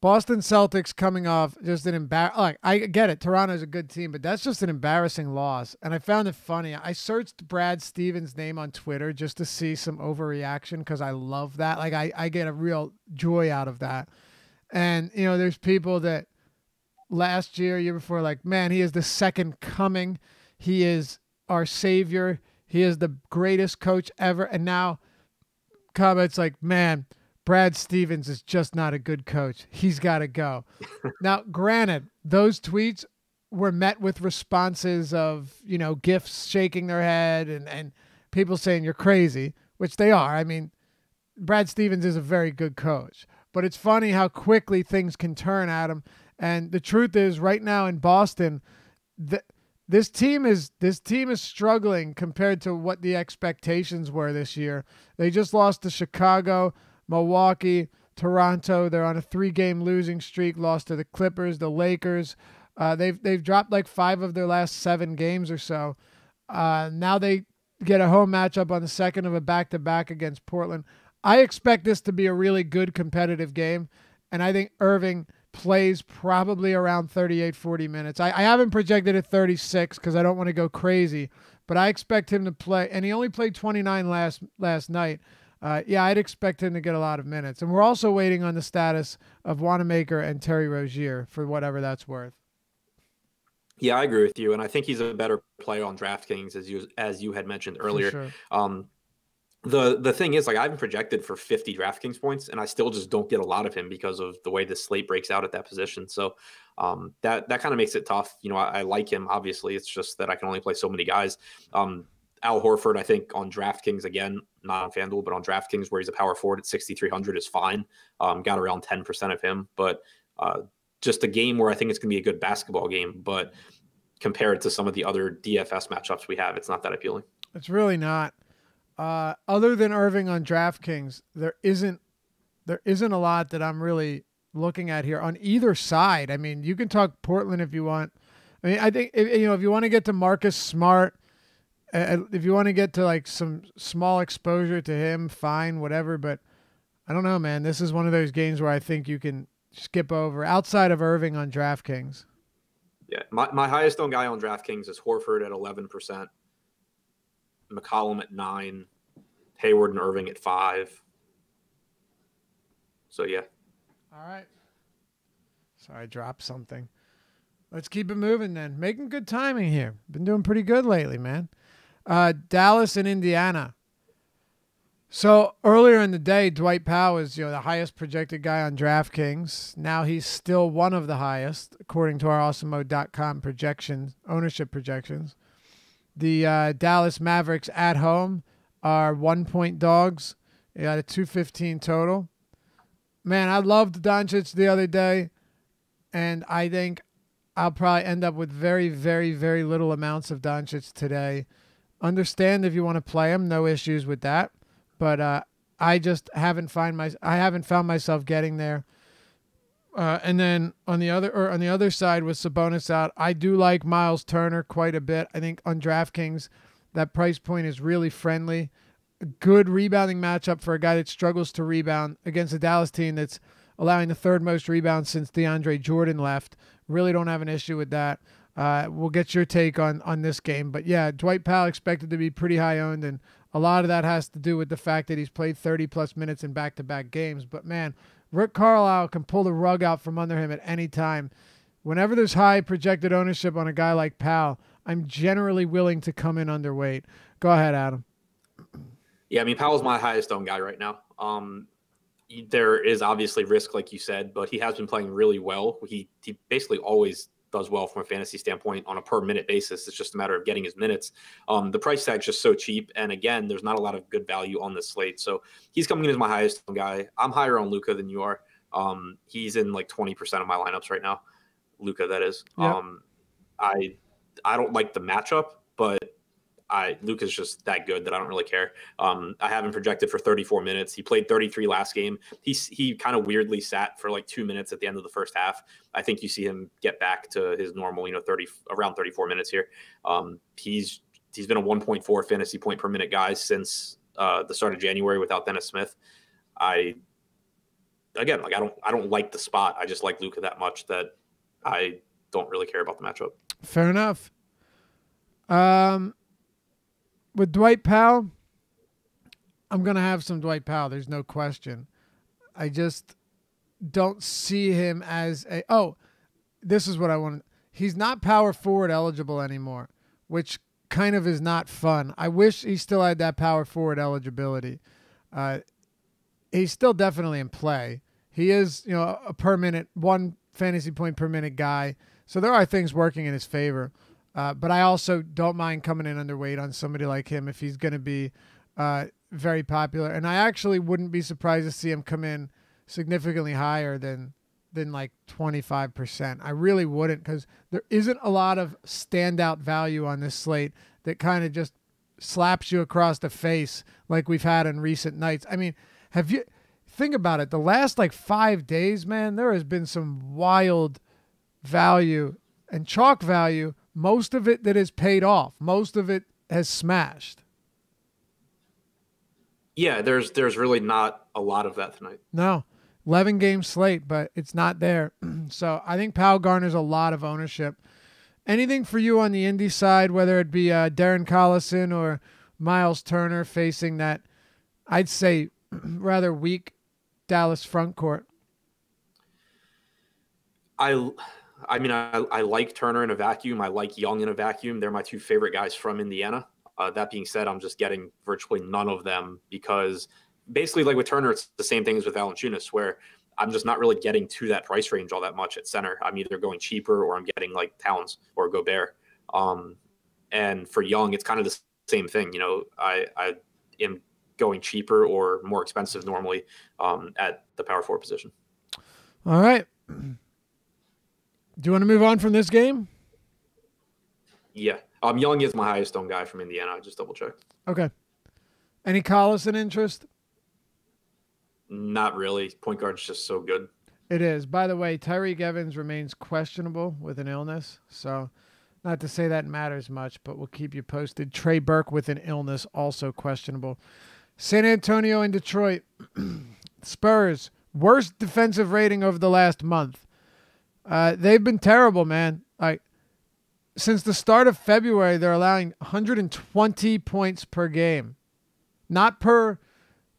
Boston Celtics coming off just an like, I get it, Toronto's a good team, but that's just an embarrassing loss. And I found it funny. I searched Brad Stevens' name on Twitter just to see some overreaction because I love that. Like I get a real joy out of that. And, there's people that year before, like, man, he is the second coming. He is our savior. He is the greatest coach ever. And now comments like, man, Brad Stevens is just not a good coach. He's got to go. Now, granted, those tweets were met with responses of, gifs shaking their head and people saying you're crazy, which they are. I mean, Brad Stevens is a very good coach. But it's funny how quickly things can turn, Adam. And the truth is, right now in Boston, this team is struggling compared to what the expectations were this year. They just lost to Chicago, Milwaukee, Toronto. They're on a 3-game losing streak. Lost to the Clippers, the Lakers. They've dropped like 5 of their last 7 games or so. Now they get a home matchup on the second of a back-to-back against Portland. I expect this to be a really good competitive game, and I think Irving plays probably around 38, 40 minutes. I haven't projected at 36 because I don't want to go crazy, but I expect him to play, and he only played 29 last night. I'd expect him to get a lot of minutes. And we're also waiting on the status of Wanamaker and Terry Rozier for whatever that's worth. Yeah, I agree with you, and I think he's a better player on DraftKings, as you had mentioned earlier. Sure. The thing is, like, I haven't projected for 50 DraftKings points, and I still just don't get a lot of him because of the way the slate breaks out at that position. So that kind of makes it tough. I like him, obviously. It's just that I can only play so many guys. Al Horford, I think, on DraftKings, again, not on FanDuel, but on DraftKings, where he's a power forward at 6,300 is fine. Got around 10% of him, but just a game where I think it's going to be a good basketball game, but compared to some of the other DFS matchups we have, it's not that appealing. It's really not. Other than Irving on DraftKings, there isn't a lot that I'm really looking at here on either side. I mean, you can talk Portland if you want. I mean, I think if you want to get to Marcus Smart, if you want to get to like some small exposure to him, fine, whatever. But I don't know, man. This is one of those games where I think you can skip over outside of Irving on DraftKings. Yeah, my highest owned guy on DraftKings is Horford at 11%. McCollum at 9%, Hayward and Irving at 5%. So, yeah. All right. Sorry, I dropped something. Let's keep it moving then. Making good timing here. Been doing pretty good lately, man. Dallas and Indiana. So earlier in the day, Dwight Powell was the highest projected guy on DraftKings. Now he's still one of the highest, according to our awesomemode.com ownership projections. The Dallas Mavericks at home are 1-point dogs. They got a 215 total. Man, I loved Doncic the other day, and I think I'll probably end up with very, very, very little amounts of Doncic today. Understand if you want to play him, no issues with that. But I just haven't found myself getting there. And then on the other side with Sabonis out, I do like Miles Turner quite a bit. I think on DraftKings that price point is really friendly. A good rebounding matchup for a guy that struggles to rebound against a Dallas team that's allowing the third most rebounds since DeAndre Jordan left. Really don't have an issue with that. We'll get your take on this game. But yeah, Dwight Powell expected to be pretty high owned, and a lot of that has to do with the fact that he's played 30-plus minutes in back-to-back games. But man, Rick Carlisle can pull the rug out from under him at any time. Whenever there's high projected ownership on a guy like Powell, I'm generally willing to come in underweight. Go ahead, Adam. Yeah, I mean, Powell's my highest owned guy right now. There is obviously risk, like you said, but he has been playing really well. He basically always does well from a fantasy standpoint on a per minute basis. It's just a matter of getting his minutes. The price tag's just so cheap. And again, there's not a lot of good value on this slate. So he's coming in as my highest guy. I'm higher on Luka than you are. He's in like 20% of my lineups right now. Luka, that is. Yep. I don't like the matchup, but Luka's just that good that I don't really care. I have him projected for 34 minutes. He played 33 last game. He kind of weirdly sat for like 2 minutes at the end of the first half. I think you see him get back to his normal, around 34 minutes here. He's been a 1.4 fantasy point per minute guy since the start of January without Dennis Smith. I don't like the spot. I just like Luka that much that I don't really care about the matchup. Fair enough. With Dwight Powell, I'm going to have some Dwight Powell. There's no question. I just don't see him as this is what I want. He's not power forward eligible anymore, which kind of is not fun. I wish he still had that power forward eligibility. He's still definitely in play. He is, a per minute, 1 fantasy point per minute guy. So there are things working in his favor. But I also don't mind coming in underweight on somebody like him if he's going to be very popular. And I actually wouldn't be surprised to see him come in significantly higher than like 25%. I really wouldn't, because there isn't a lot of standout value on this slate that kind of just slaps you across the face like we've had in recent nights. I mean, think about it. The last like 5 days, man, there has been some wild value and chalk value. Most of it that has paid off. Most of it has smashed. Yeah, there's really not a lot of that tonight. No, 11 game slate, but it's not there. So I think Powell garners a lot of ownership. Anything for you on the Indy side, whether it be Darren Collison or Miles Turner facing that, I'd say, rather weak Dallas front court? I I mean, I like Turner in a vacuum. I like Young in a vacuum. They're my two favorite guys from Indiana. That being said, I'm just getting virtually none of them because basically, like with Turner, it's the same thing as with Valanciunas, where I'm just not really getting to that price range all that much at center. I'm either going cheaper or I'm getting like Towns or Gobert. Um, and for Young, it's kind of the same thing. I am going cheaper or more expensive normally at the power forward position. All right. Do you want to move on from this game? Yeah. Young is my highest owned guy from Indiana. I just double checked. Okay. Any Collison interest? Not really. Point guard's just so good. It is. By the way, Tyreek Evans remains questionable with an illness. So, not to say that matters much, but we'll keep you posted. Trey Burke with an illness, also questionable. San Antonio and Detroit. Spurs, worst defensive rating over the last month. They've been terrible, man. Since the start of February, they're allowing 120 points per game. Not per,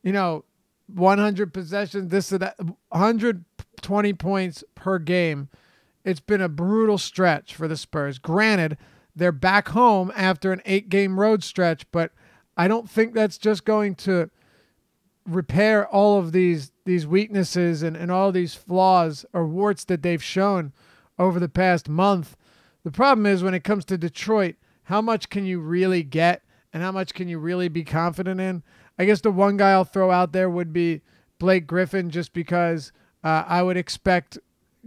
100 possessions, this or that. 120 points per game. It's been a brutal stretch for the Spurs. Granted, they're back home after an 8-game road stretch, but I don't think that's just going to repair all of these weaknesses and all these flaws or warts that they've shown over the past month. The problem is when it comes to Detroit, how much can you really get and how much can you really be confident in? I guess the one guy I'll throw out there would be Blake Griffin, just because I would expect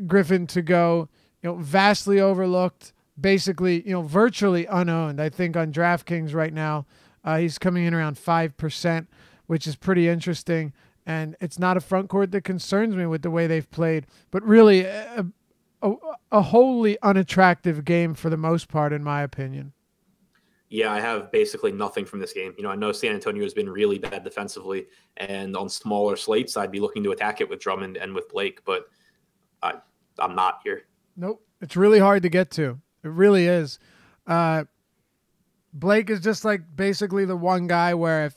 Griffin to go, vastly overlooked, basically, virtually unowned. I think on DraftKings right now, he's coming in around 5%, which is pretty interesting. And it's not a front court that concerns me with the way they've played, but really a wholly unattractive game for the most part, in my opinion. Yeah, I have basically nothing from this game. I know San Antonio has been really bad defensively, and on smaller slates, I'd be looking to attack it with Drummond and with Blake, but I'm not here. Nope. It's really hard to get to. It really is. Blake is just like basically the one guy where if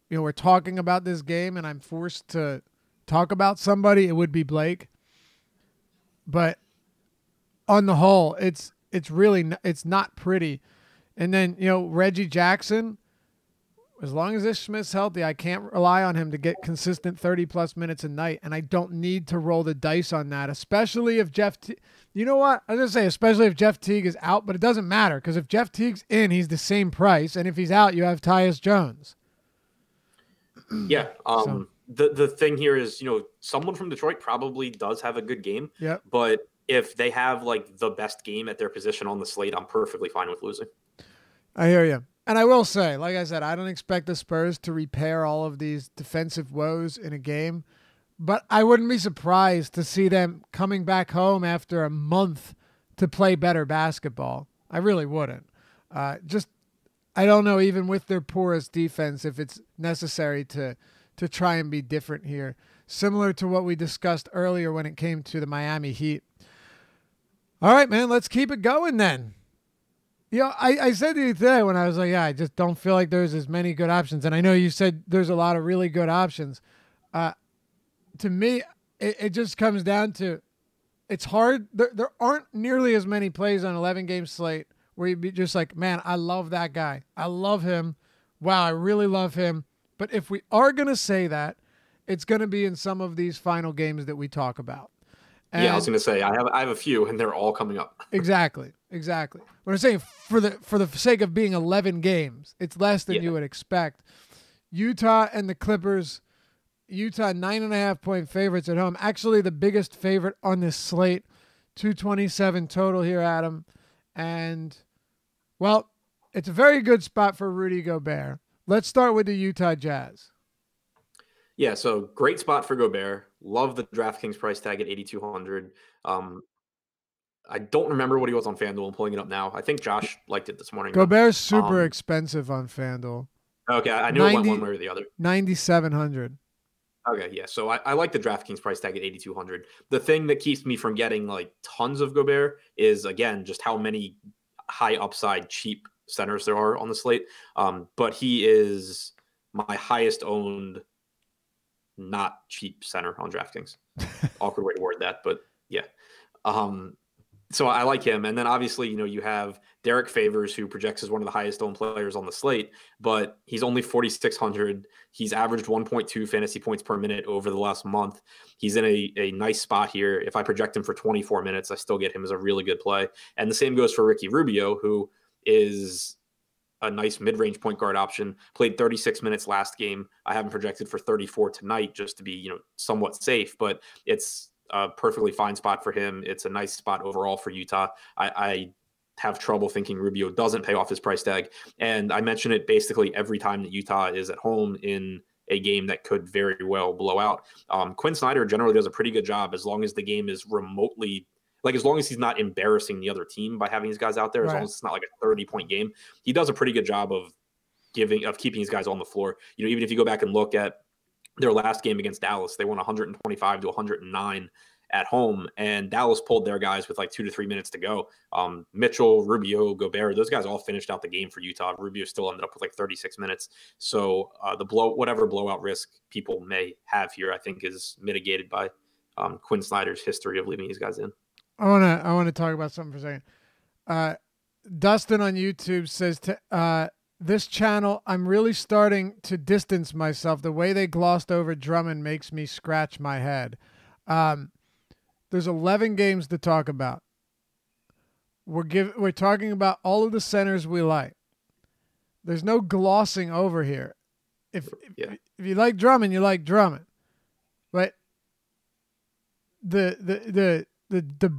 we're talking about this game and I'm forced to talk about somebody, it would be Blake. But on the whole, it's not pretty. And then, Reggie Jackson, as long as Ish Smith's healthy, I can't rely on him to get consistent 30-plus minutes a night, and I don't need to roll the dice on that, especially if you know what? I was going to say, especially if Jeff Teague is out, but it doesn't matter, because if Jeff Teague's in, he's the same price, and if he's out, you have Tyus Jones. Yeah. The thing here is, someone from Detroit probably does have a good game, yep. But if they have, the best game at their position on the slate, I'm perfectly fine with losing. I hear you. And I will say, like I said, I don't expect the Spurs to repair all of these defensive woes in a game, but I wouldn't be surprised to see them coming back home after a month to play better basketball. I really wouldn't. I don't know, even with their poorest defense, if it's necessary to try and be different here. Similar to what we discussed earlier when it came to the Miami Heat. All right, man, let's keep it going then. I said to you today when I was like, I just don't feel like there's as many good options. And I know you said there's a lot of really good options. To me, it just comes down to it's hard. There aren't nearly as many plays on 11-game slate where you'd be just like, man, I love that guy. I love him. Wow, I really love him. But if we are going to say that, it's going to be in some of these final games that we talk about. And yeah, I was going to say I have a few, and they're all coming up. Exactly. What I'm saying, for the sake of being 11 games, it's less than you would expect. Utah and the Clippers. Utah 9.5-point favorites at home. Actually, the biggest favorite on this slate. 227 total here, Adam. And well, it's a very good spot for Rudy Gobert. Let's start with the Utah Jazz. Yeah, so great spot for Gobert. Love the DraftKings price tag at 8,200. I don't remember what he was on FanDuel. I'm pulling it up now. I think Josh liked it this morning. Gobert's super expensive on FanDuel. Okay, I knew it went one 90 way or the other. 9,700. Okay, yeah. So I like the DraftKings price tag at 8,200. The thing that keeps me from getting like tons of Gobert is again just how many high upside cheap centers there are on the slate. But he is my highest owned not cheap center on DraftKings. Awkward way to word that, but yeah. Um, so I like him. And then obviously, you have Derrick Favors, who projects as one of the highest owned players on the slate, but he's only 4,600. He's averaged 1.2 fantasy points per minute over the last month. He's in a nice spot here. If I project him for 24 minutes, I still get him as a really good play. And the same goes for Ricky Rubio, who is a nice mid-range point guard option. Played 36 minutes last game. I have him projected for 34 tonight just to be, somewhat safe, but it's a perfectly fine spot for him. It's a nice spot overall for Utah. I have trouble thinking Rubio doesn't pay off his price tag. And I mention it basically every time that Utah is at home in a game that could very well blow out. Quinn Snyder generally does a pretty good job as long as the game is remotely as long as he's not embarrassing the other team by having these guys out there, as long as it's not like a 30-point game, he does a pretty good job of keeping these guys on the floor. Even if you go back and look at their last game against Dallas, they won 125 to 109 at home, and Dallas pulled their guys with like 2 to 3 minutes to go. Mitchell, Rubio, Gobert, those guys all finished out the game for Utah. Rubio still ended up with like 36 minutes. So whatever blowout risk people may have here, I think is mitigated by Quinn Snyder's history of leaving these guys in. I want to talk about something for a second. Dustin on YouTube says this channel, I'm really starting to distance myself. The way they glossed over Drummond makes me scratch my head. There's 11 games to talk about. We're talking about all of the centers we like. There's no glossing over here. If you like Drummond, you like Drummond. But the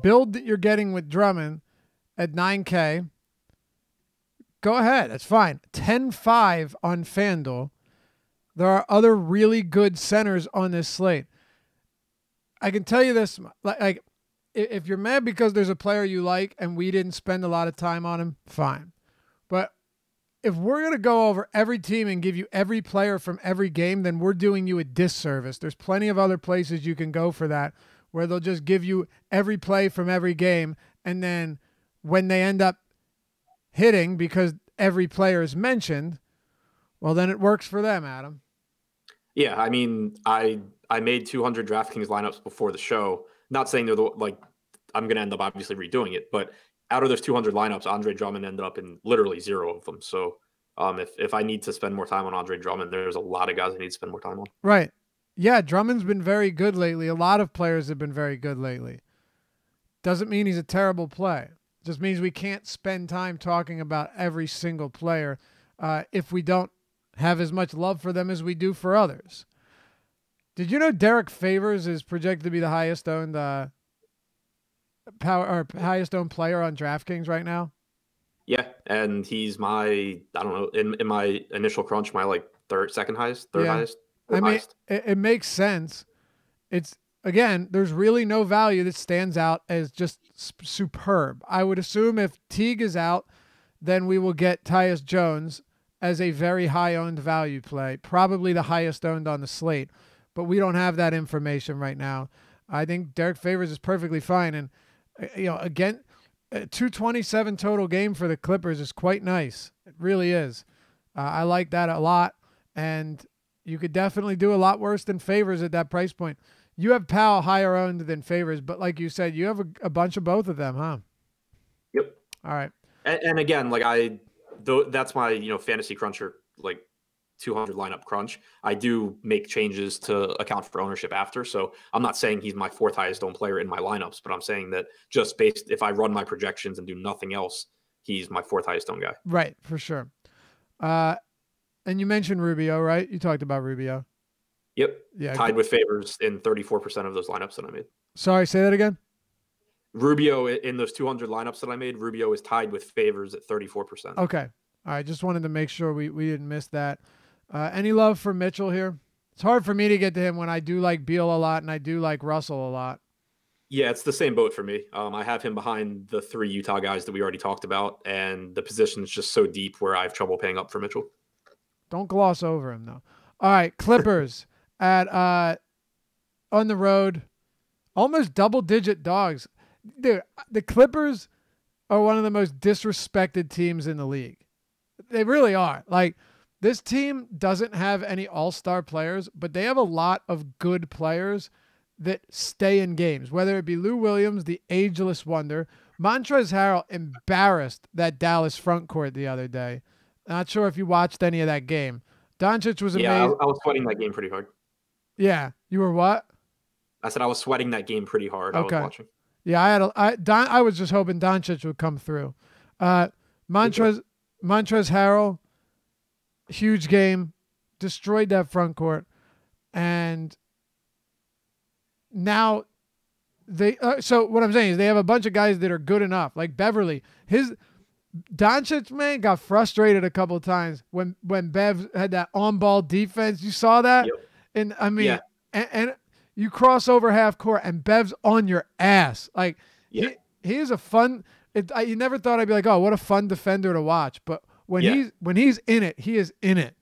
build that you're getting with Drummond at 9K, go ahead. That's fine. 10-5 on FanDuel. There are other really good centers on this slate. I can tell you this, like if you're mad because there's a player you like and we didn't spend a lot of time on him, fine. But if we're going to go over every team and give you every player from every game, then we're doing you a disservice. There's plenty of other places you can go for that, where they'll just give you every play from every game, and then when they end up hitting because every player is mentioned, well, then it works for them, Adam. Yeah, I mean, I made 200 DraftKings lineups before the show. Not saying I'm going to end up obviously redoing it, but out of those 200 lineups, Andre Drummond ended up in literally 0 of them. So if I need to spend more time on Andre Drummond, there's a lot of guys I need to spend more time on. Right. Yeah, Drummond's been very good lately. A lot of players have been very good lately. Doesn't mean he's a terrible play. Just means we can't spend time talking about every single player if we don't have as much love for them as we do for others. Did you know Derrick Favors is projected to be the highest owned highest owned player on DraftKings right now? Yeah, and he's my, I don't know, in my initial crunch, my third highest. I mean, it makes sense. It's, again, there's really no value that stands out as just superb. I would assume if Teague is out, then we will get Tyus Jones as a very high-owned value play, probably the highest owned on the slate. But we don't have that information right now. I think Derrick Favors is perfectly fine. And, again, a 227 total game for the Clippers is quite nice. It really is. I like that a lot. And you could definitely do a lot worse than Favors at that price point. You have Powell higher owned than Favors, but like you said, you have a bunch of both of them, huh? Yep. All right. And again, that's my fantasy cruncher 200 lineup crunch. I do make changes to account for ownership after, so I'm not saying he's my 4th highest owned player in my lineups, but I'm saying that just based if I run my projections and do nothing else, he's my 4th highest owned guy. Right, for sure. And you mentioned Rubio, right? You talked about Rubio. Yep. Yeah. Tied with Favors in 34% of those lineups that I made. Sorry, say that again. Rubio in those 200 lineups that I made, Rubio is tied with Favors at 34%. Okay. All right. Just wanted to make sure we didn't miss that. Any love for Mitchell here? It's hard for me to get to him when I do like Beal a lot and I do like Russell a lot. Yeah, it's the same boat for me. I have him behind the 3 Utah guys that we already talked about, and the position is just so deep where I have trouble paying up for Mitchell. Don't gloss over him though. All right, Clippers at on the road, almost double-digit dogs. Dude, the Clippers are one of the most disrespected teams in the league. They really are. Like, this team doesn't have any all-star players, but they have a lot of good players that stay in games, whether it be Lou Williams, the ageless wonder. Montrezl Harrell embarrassed that Dallas front court the other day. Not sure if you watched any of that game. Doncic was amazing. Yeah, I was sweating that game pretty hard. Yeah, you were what? I said I was sweating that game pretty hard. Okay. I was watching. Yeah, I was just hoping Doncic would come through. Montrezl Harrell, huge game, destroyed that front court, and now they. So what I'm saying is they have a bunch of guys that are good enough, like Beverly. Doncic, man, got frustrated a couple of times when Bev had that on-ball defense. You saw that? Yep. And I mean, yeah. and you cross over half court and Bev's on your ass. Like, yeah. he is a fun – you never thought I'd be like, oh, what a fun defender to watch. But when he's in it, he is in it.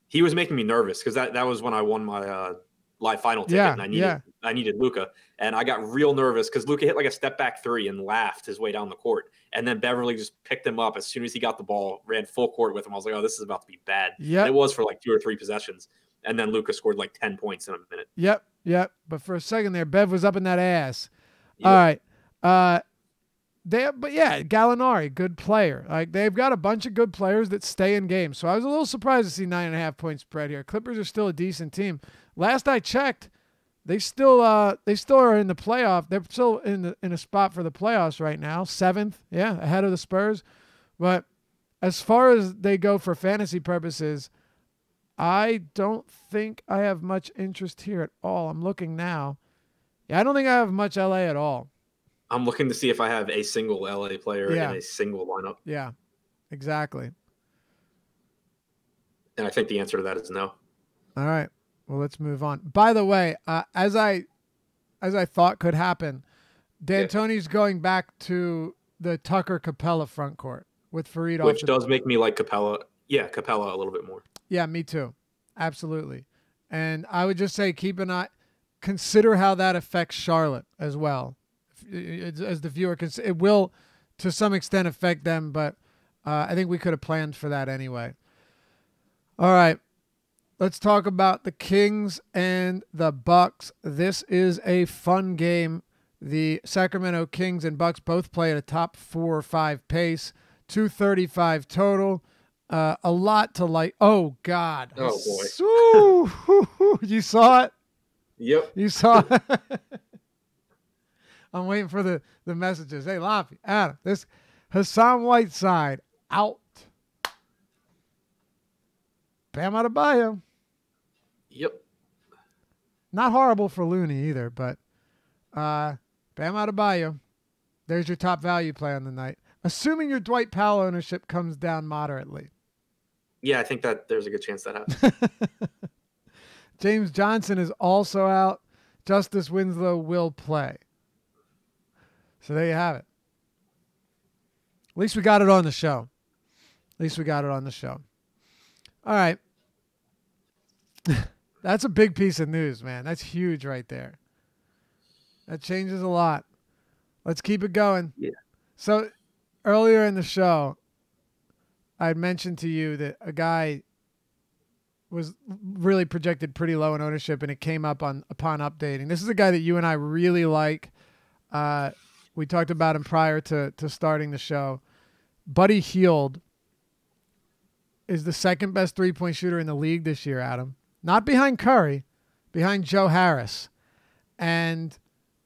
He was making me nervous because that was when I won my live final ticket, and I needed Luka, and I got real nervous because Luka hit like a step back three and laughed his way down the court, and then Beverly just picked him up as soon as he got the ball, ran full court with him. I was like, oh, this is about to be bad. Yeah, it was for like 2 or 3 possessions, and then Luka scored like 10 points in a minute. Yep. But for a second there, Bev was up in that ass. Yep. All right, Gallinari, good player. Like, they've got a bunch of good players that stay in games. So I was a little surprised to see 9.5 point spread here. Clippers are still a decent team. Last I checked, they still are in the playoff. They're still in a spot for the playoffs right now, 7th, ahead of the Spurs. But as far as they go for fantasy purposes, I don't think I have much interest here at all. I'm looking now. Yeah, I don't think I have much LA at all. I'm looking to see if I have a single LA player in a single lineup. Yeah, exactly. And I think the answer to that is no. All right. Well, let's move on. By the way, as I thought could happen, D'Antoni's going back to the Tucker Capella front court with Fareed off. Which does make me like Capella. Yeah, Capella a little bit more. Yeah, me too. Absolutely. And I would just say keep an eye. Consider how that affects Charlotte as well. As the viewer, it will to some extent affect them, but I think we could have planned for that anyway. All right. Let's talk about the Kings and the Bucks. This is a fun game. The Sacramento Kings and Bucks both play at a top 4 or 5 pace. 235 total. A lot to like. Oh, God. Oh, boy. You saw it? Yep. You saw it? I'm waiting for the messages. Hey, Laffy, Adam, this Hassan Whiteside out. Bam Adebayo. Yep. Not horrible for Looney either, but Bam Adebayo. There's your top value play on the night. Assuming your Dwight Powell ownership comes down moderately. Yeah, I think that there's a good chance that happens. James Johnson is also out. Justice Winslow will play. So there you have it. At least we got it on the show. All right. That's a big piece of news, man. That's huge right there. That changes a lot. Let's keep it going. Yeah. So earlier in the show, I had mentioned to you that a guy was really projected pretty low in ownership, and it came up upon updating. This is a guy that you and I really like. We talked about him prior to starting the show. Buddy Hield is the second best three-point shooter in the league this year, Adam. Not behind Curry, behind Joe Harris. And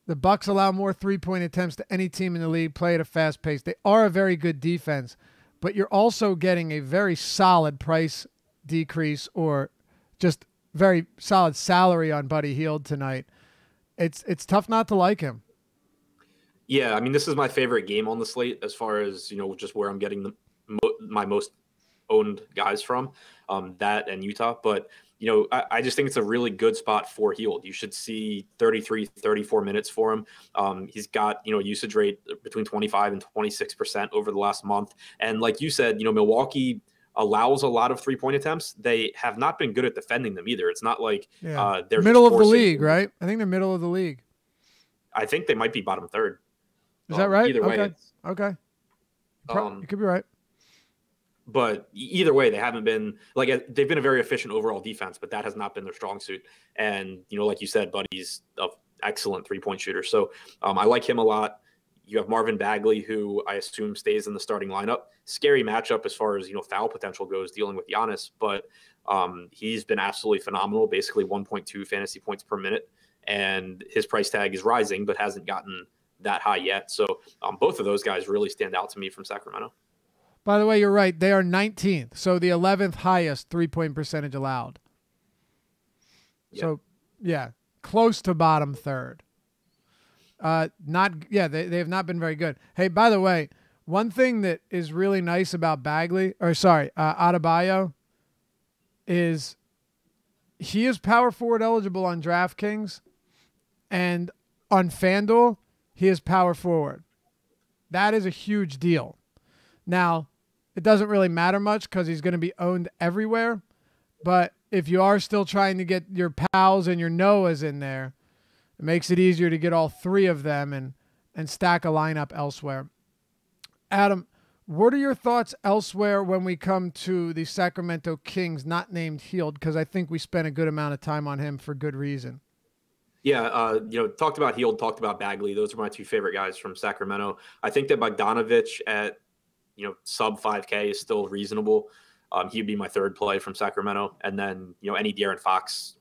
the Bucks allow more three-point attempts to any team in the league, play at a fast pace. They are a very good defense, but you're also getting a very solid price decrease or just very solid salary on Buddy Hield tonight. It's tough not to like him. Yeah, I mean, this is my favorite game on the slate as far as, just where I'm getting my most owned guys from, that and Utah. But, I just think it's a really good spot for Hield. You should see 33, 34 minutes for him. He's got, usage rate between 25 and 26% over the last month. And like you said, Milwaukee allows a lot of 3-point attempts, they have not been good at defending them either. It's not like they're middle of the league, right? I think they're middle of the league. I think they might be bottom third. Is that right? Either way. Okay. You could be right. But either way, they haven't been like they've been a very efficient overall defense, but that has not been their strong suit. And, like you said, Buddy's an excellent 3-point shooter. So I like him a lot. You have Marvin Bagley, who I assume stays in the starting lineup. Scary matchup as far as, foul potential goes dealing with Giannis, but he's been absolutely phenomenal, basically 1.2 fantasy points per minute. And his price tag is rising, but hasn't gotten that high yet. So both of those guys really stand out to me from Sacramento. By the way, you're right. They are 19th, so the 11th highest 3-point percentage allowed. Yeah. So, close to bottom third. They have not been very good. Hey, by the way, one thing that is really nice about Adebayo is he is power forward eligible on DraftKings, and on FanDuel, he is power forward. That is a huge deal. Now, it doesn't really matter much because he's going to be owned everywhere. But if you are still trying to get your Powells and your Noahs in there, it makes it easier to get all three of them and stack a lineup elsewhere. Adam, what are your thoughts elsewhere when we come to the Sacramento Kings, not named Hield? Because I think we spent a good amount of time on him for good reason. Yeah, talked about Hield, talked about Bagley. Those are my two favorite guys from Sacramento. I think that Bogdanovich at sub 5K is still reasonable. He'd be my third play from Sacramento. And then, any De'Aaron Fox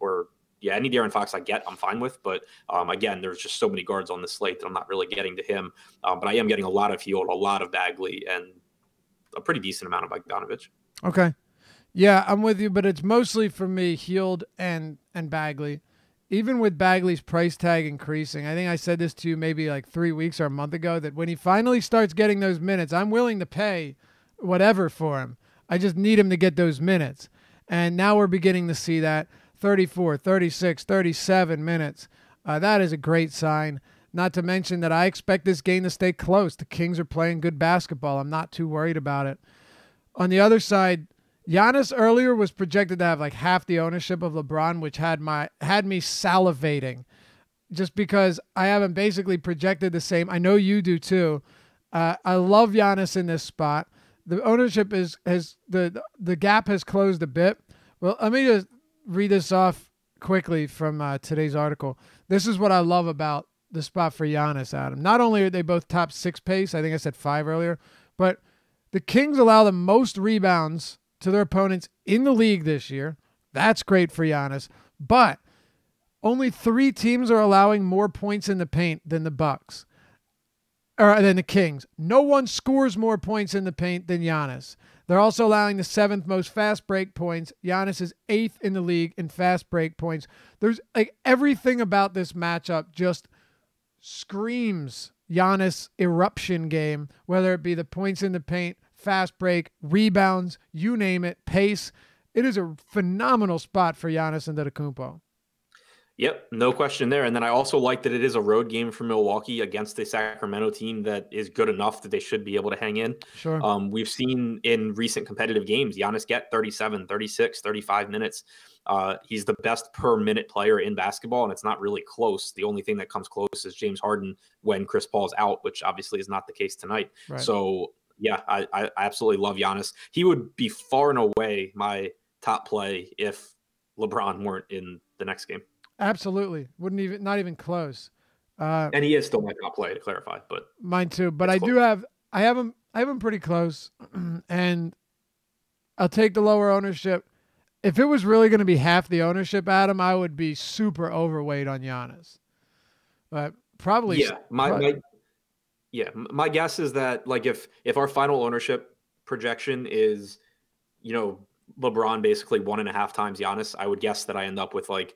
I get, I'm fine with. But again, there's just so many guards on the slate that I'm not really getting to him. But I am getting a lot of Hield, a lot of Bagley, and a pretty decent amount of Bogdanovich. Okay. Yeah, I'm with you, but it's mostly for me, Hield and Bagley. Even with Bagley's price tag increasing, I think I said this to you maybe like 3 weeks or a month ago, that when he finally starts getting those minutes, I'm willing to pay whatever for him. I just need him to get those minutes. And now we're beginning to see that 34, 36, 37 minutes. That is a great sign. Not to mention that I expect this game to stay close. The Kings are playing good basketball. I'm not too worried about it. On the other side, Giannis earlier was projected to have like half the ownership of LeBron, which had me salivating, just because I haven't basically projected the same. I know you do too. I love Giannis in this spot. The ownership the gap has closed a bit. Well, let me just read this off quickly from today's article. This is what I love about the spot for Giannis, Adam. Not only are they both top 6 pace, I think I said 5 earlier, but the Kings allow the most rebounds to their opponents in the league this year. That's great for Giannis. But only 3 teams are allowing more points in the paint than the Bucks. Or than the Kings. No one scores more points in the paint than Giannis. They're also allowing the 7th most fast break points. Giannis is 8th in the league in fast break points. There's like everything about this matchup just screams Giannis eruption game, whether it be the points in the paint, fast break, rebounds, you name it, pace. It is a phenomenal spot for Giannis Antetokounmpo. Yep, no question there. And then I also like that it is a road game for Milwaukee against a Sacramento team that is good enough that they should be able to hang in. Sure. We've seen in recent competitive games, Giannis get 37, 36, 35 minutes. He's the best per minute player in basketball, and it's not really close. The only thing that comes close is James Harden when Chris Paul's out, which obviously is not the case tonight. Right. So, yeah, I absolutely love Giannis. He would be far and away my top play if LeBron weren't in the next game. Absolutely. Not even close. And he is still my top play, to clarify, but mine too. But I have him pretty close, and I'll take the lower ownership. If it was really going to be half the ownership, Adam, I would be super overweight on Giannis. But probably, yeah. My guess is that like if our final ownership projection is, LeBron basically 1.5 times Giannis, I would guess that I end up with like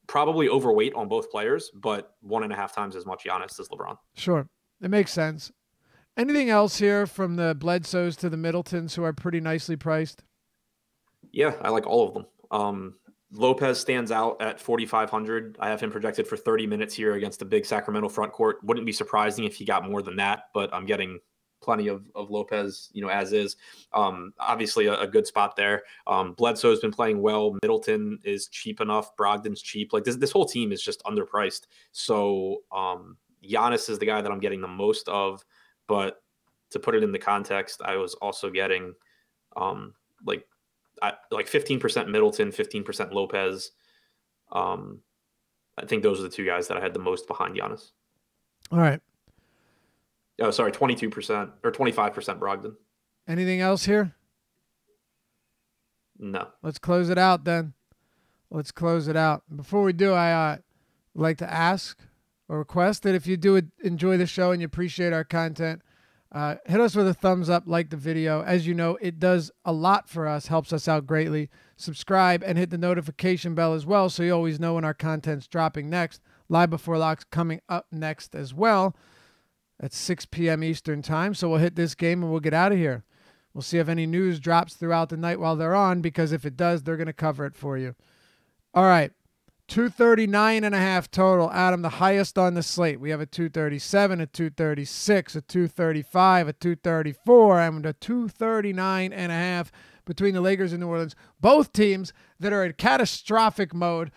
probably overweight on both players, but 1.5 times as much Giannis as LeBron. Sure. It makes sense. Anything else here from the Bledsoes to the Middletons who are pretty nicely priced? Yeah, I like all of them. Lopez stands out at 4,500. I have him projected for 30 minutes here against the big Sacramento front court. Wouldn't be surprising if he got more than that, but I'm getting plenty of Lopez, as is. Obviously a good spot there. Bledsoe's been playing well. Middleton is cheap enough. Brogdon's cheap. Like this whole team is just underpriced. So Giannis is the guy that I'm getting the most of. But to put it in the context, I was also getting like 15% Middleton, 15% Lopez. I think those are the two guys that I had the most behind Giannis. All right. Oh, sorry, 22% or 25% Brogdon. Anything else here? No. Let's close it out then. Let's close it out. Before we do, I would like to ask or request that if you do enjoy the show and you appreciate our content, hit us with a thumbs up, like the video. As you know, it does a lot for us, helps us out greatly. Subscribe and hit the notification bell as well so you always know when our content's dropping next. Live Before Locks coming up next as well at 6 p.m. Eastern time. So we'll hit this game and we'll get out of here. We'll see if any news drops throughout the night while they're on, because if it does, they're going to cover it for you. All right. 239.5 total. Adam, the highest on the slate. We have a 237, a 236, a 235, a 234, and a 239.5 between the Lakers and New Orleans. Both teams that are in catastrophic mode,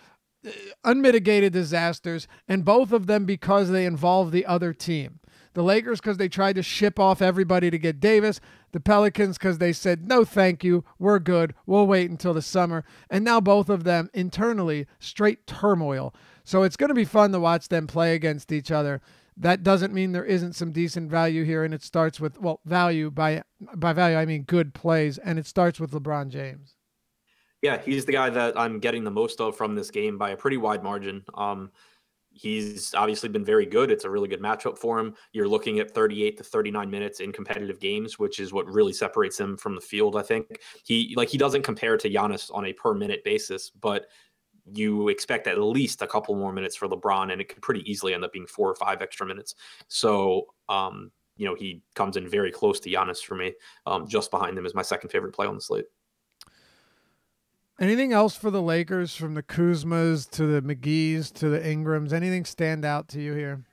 unmitigated disasters, and both of them because they involve the other team. The Lakers because they tried to ship off everybody to get Davis. The Pelicans because they said, no, thank you. We're good. We'll wait until the summer. And now both of them internally straight turmoil. So it's going to be fun to watch them play against each other. That doesn't mean there isn't some decent value here. And it starts with, well, value by value, I mean good plays. And it starts with LeBron James. Yeah, he's the guy that I'm getting the most of from this game by a pretty wide margin. He's obviously been very good. It's a really good matchup for him. You're looking at 38 to 39 minutes in competitive games, which is what really separates him from the field. I think he doesn't compare to Giannis on a per minute basis, but you expect at least a couple more minutes for LeBron, and it could pretty easily end up being 4 or 5 extra minutes. So, he comes in very close to Giannis for me. Just behind him is my second favorite play on the slate. Anything else for the Lakers, from the Kuzmas to the McGees to the Ingrams? Anything stand out to you here?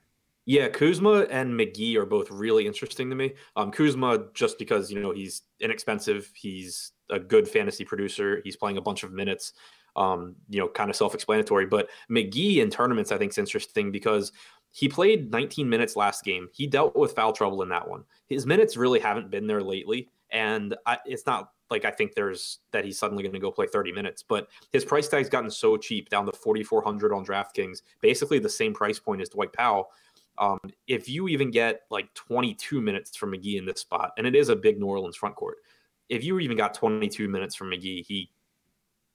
Yeah, Kuzma and McGee are both really interesting to me. Kuzma, just because, he's inexpensive. He's a good fantasy producer. He's playing a bunch of minutes, kind of self-explanatory. But McGee in tournaments, I think, is interesting because he played 19 minutes last game. He dealt with foul trouble in that one. His minutes really haven't been there lately. And it's not like I think that he's suddenly going to go play 30 minutes, but his price tag's gotten so cheap, down to 4,400 on DraftKings, basically the same price point as Dwight Powell. If you even get like 22 minutes from McGee in this spot, and it is a big New Orleans front court, if you even got 22 minutes from McGee,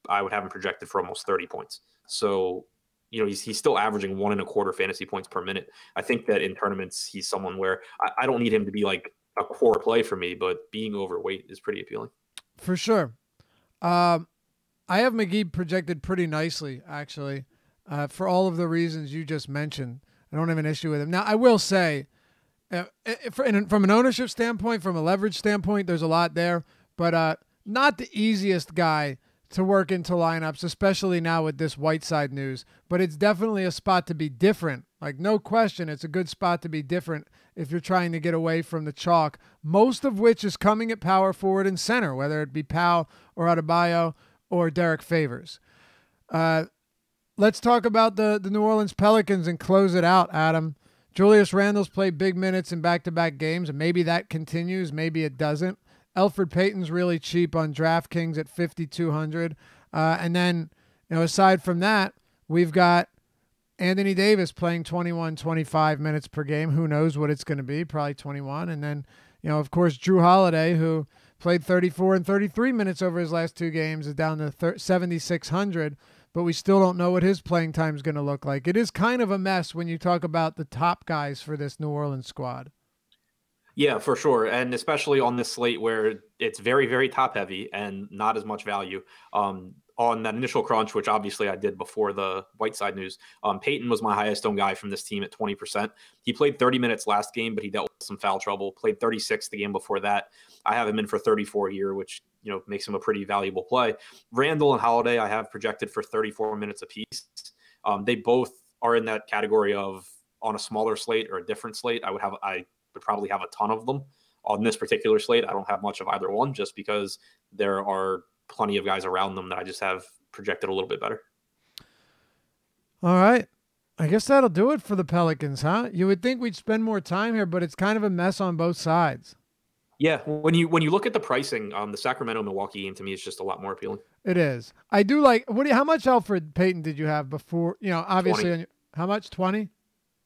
I would have him projected for almost 30 points. So, he's still averaging 1.25 fantasy points per minute. I think that in tournaments, he's someone where I don't need him to be like a core play for me, but being overweight is pretty appealing. For sure. I have McGee projected pretty nicely, actually, for all of the reasons you just mentioned. I don't have an issue with him. Now, I will say, from an ownership standpoint, from a leverage standpoint, there's a lot there, but not the easiest guy to work into lineups, especially now with this Whiteside news. But it's definitely a spot to be different. Like, no question, it's a good spot to be different if you're trying to get away from the chalk, most of which is coming at power forward and center, whether it be Powell or Adebayo or Derrick Favors. Let's talk about the New Orleans Pelicans and close it out, Adam. Julius Randle's played big minutes in back-to-back games, and maybe that continues, maybe it doesn't. Elfrid Payton's really cheap on DraftKings at 5,200. And then, aside from that, we've got Anthony Davis playing 21, 25 minutes per game. Who knows what it's going to be? Probably 21. And then, of course, Drew Holiday, who played 34 and 33 minutes over his last 2 games, is down to 7,600. But we still don't know what his playing time is going to look like. It is kind of a mess when you talk about the top guys for this New Orleans squad. Yeah, for sure. And especially on this slate where it's very, very top heavy and not as much value. On that initial crunch, which obviously I did before the Whiteside news, Peyton was my highest owned guy from this team at 20%. He played 30 minutes last game, but he dealt with some foul trouble. Played 36 the game before that. I have him in for 34 here, which makes him a pretty valuable play. Randle and Holiday I have projected for 34 minutes apiece. They both are in that category of, on a smaller slate or a different slate, I would probably have a ton of them on this particular slate, I don't have much of either one just because there are plenty of guys around them that I just have projected a little bit better. All right. I guess that'll do it for the Pelicans, huh? You would think we'd spend more time here, but it's kind of a mess on both sides. Yeah, when you look at the pricing, the Sacramento Milwaukee game to me is just a lot more appealing. It is. I do like. How much Alfred Payton did you have before? Obviously, how much? 20?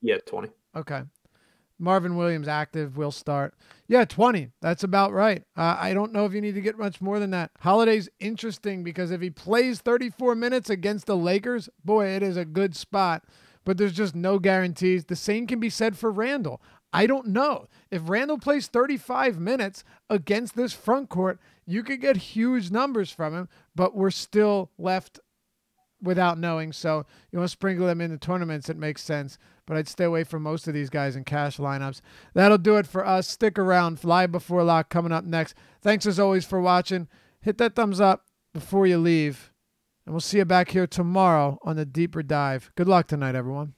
Yeah, 20. Okay. Marvin Williams active will start. Yeah, 20. That's about right. I don't know if you need to get much more than that. Holiday's interesting because if he plays 34 minutes against the Lakers, boy, it is a good spot. But there's just no guarantees. The same can be said for Randall. I don't know. If Randall plays 35 minutes against this front court, you could get huge numbers from him, but we're still left without knowing. So you want to sprinkle them into tournaments, it makes sense. But I'd stay away from most of these guys in cash lineups. That'll do it for us. Stick around. Fly Before Lock coming up next. Thanks as always for watching. Hit that thumbs up before you leave. And we'll see you back here tomorrow on the Deeper Dive. Good luck tonight, everyone.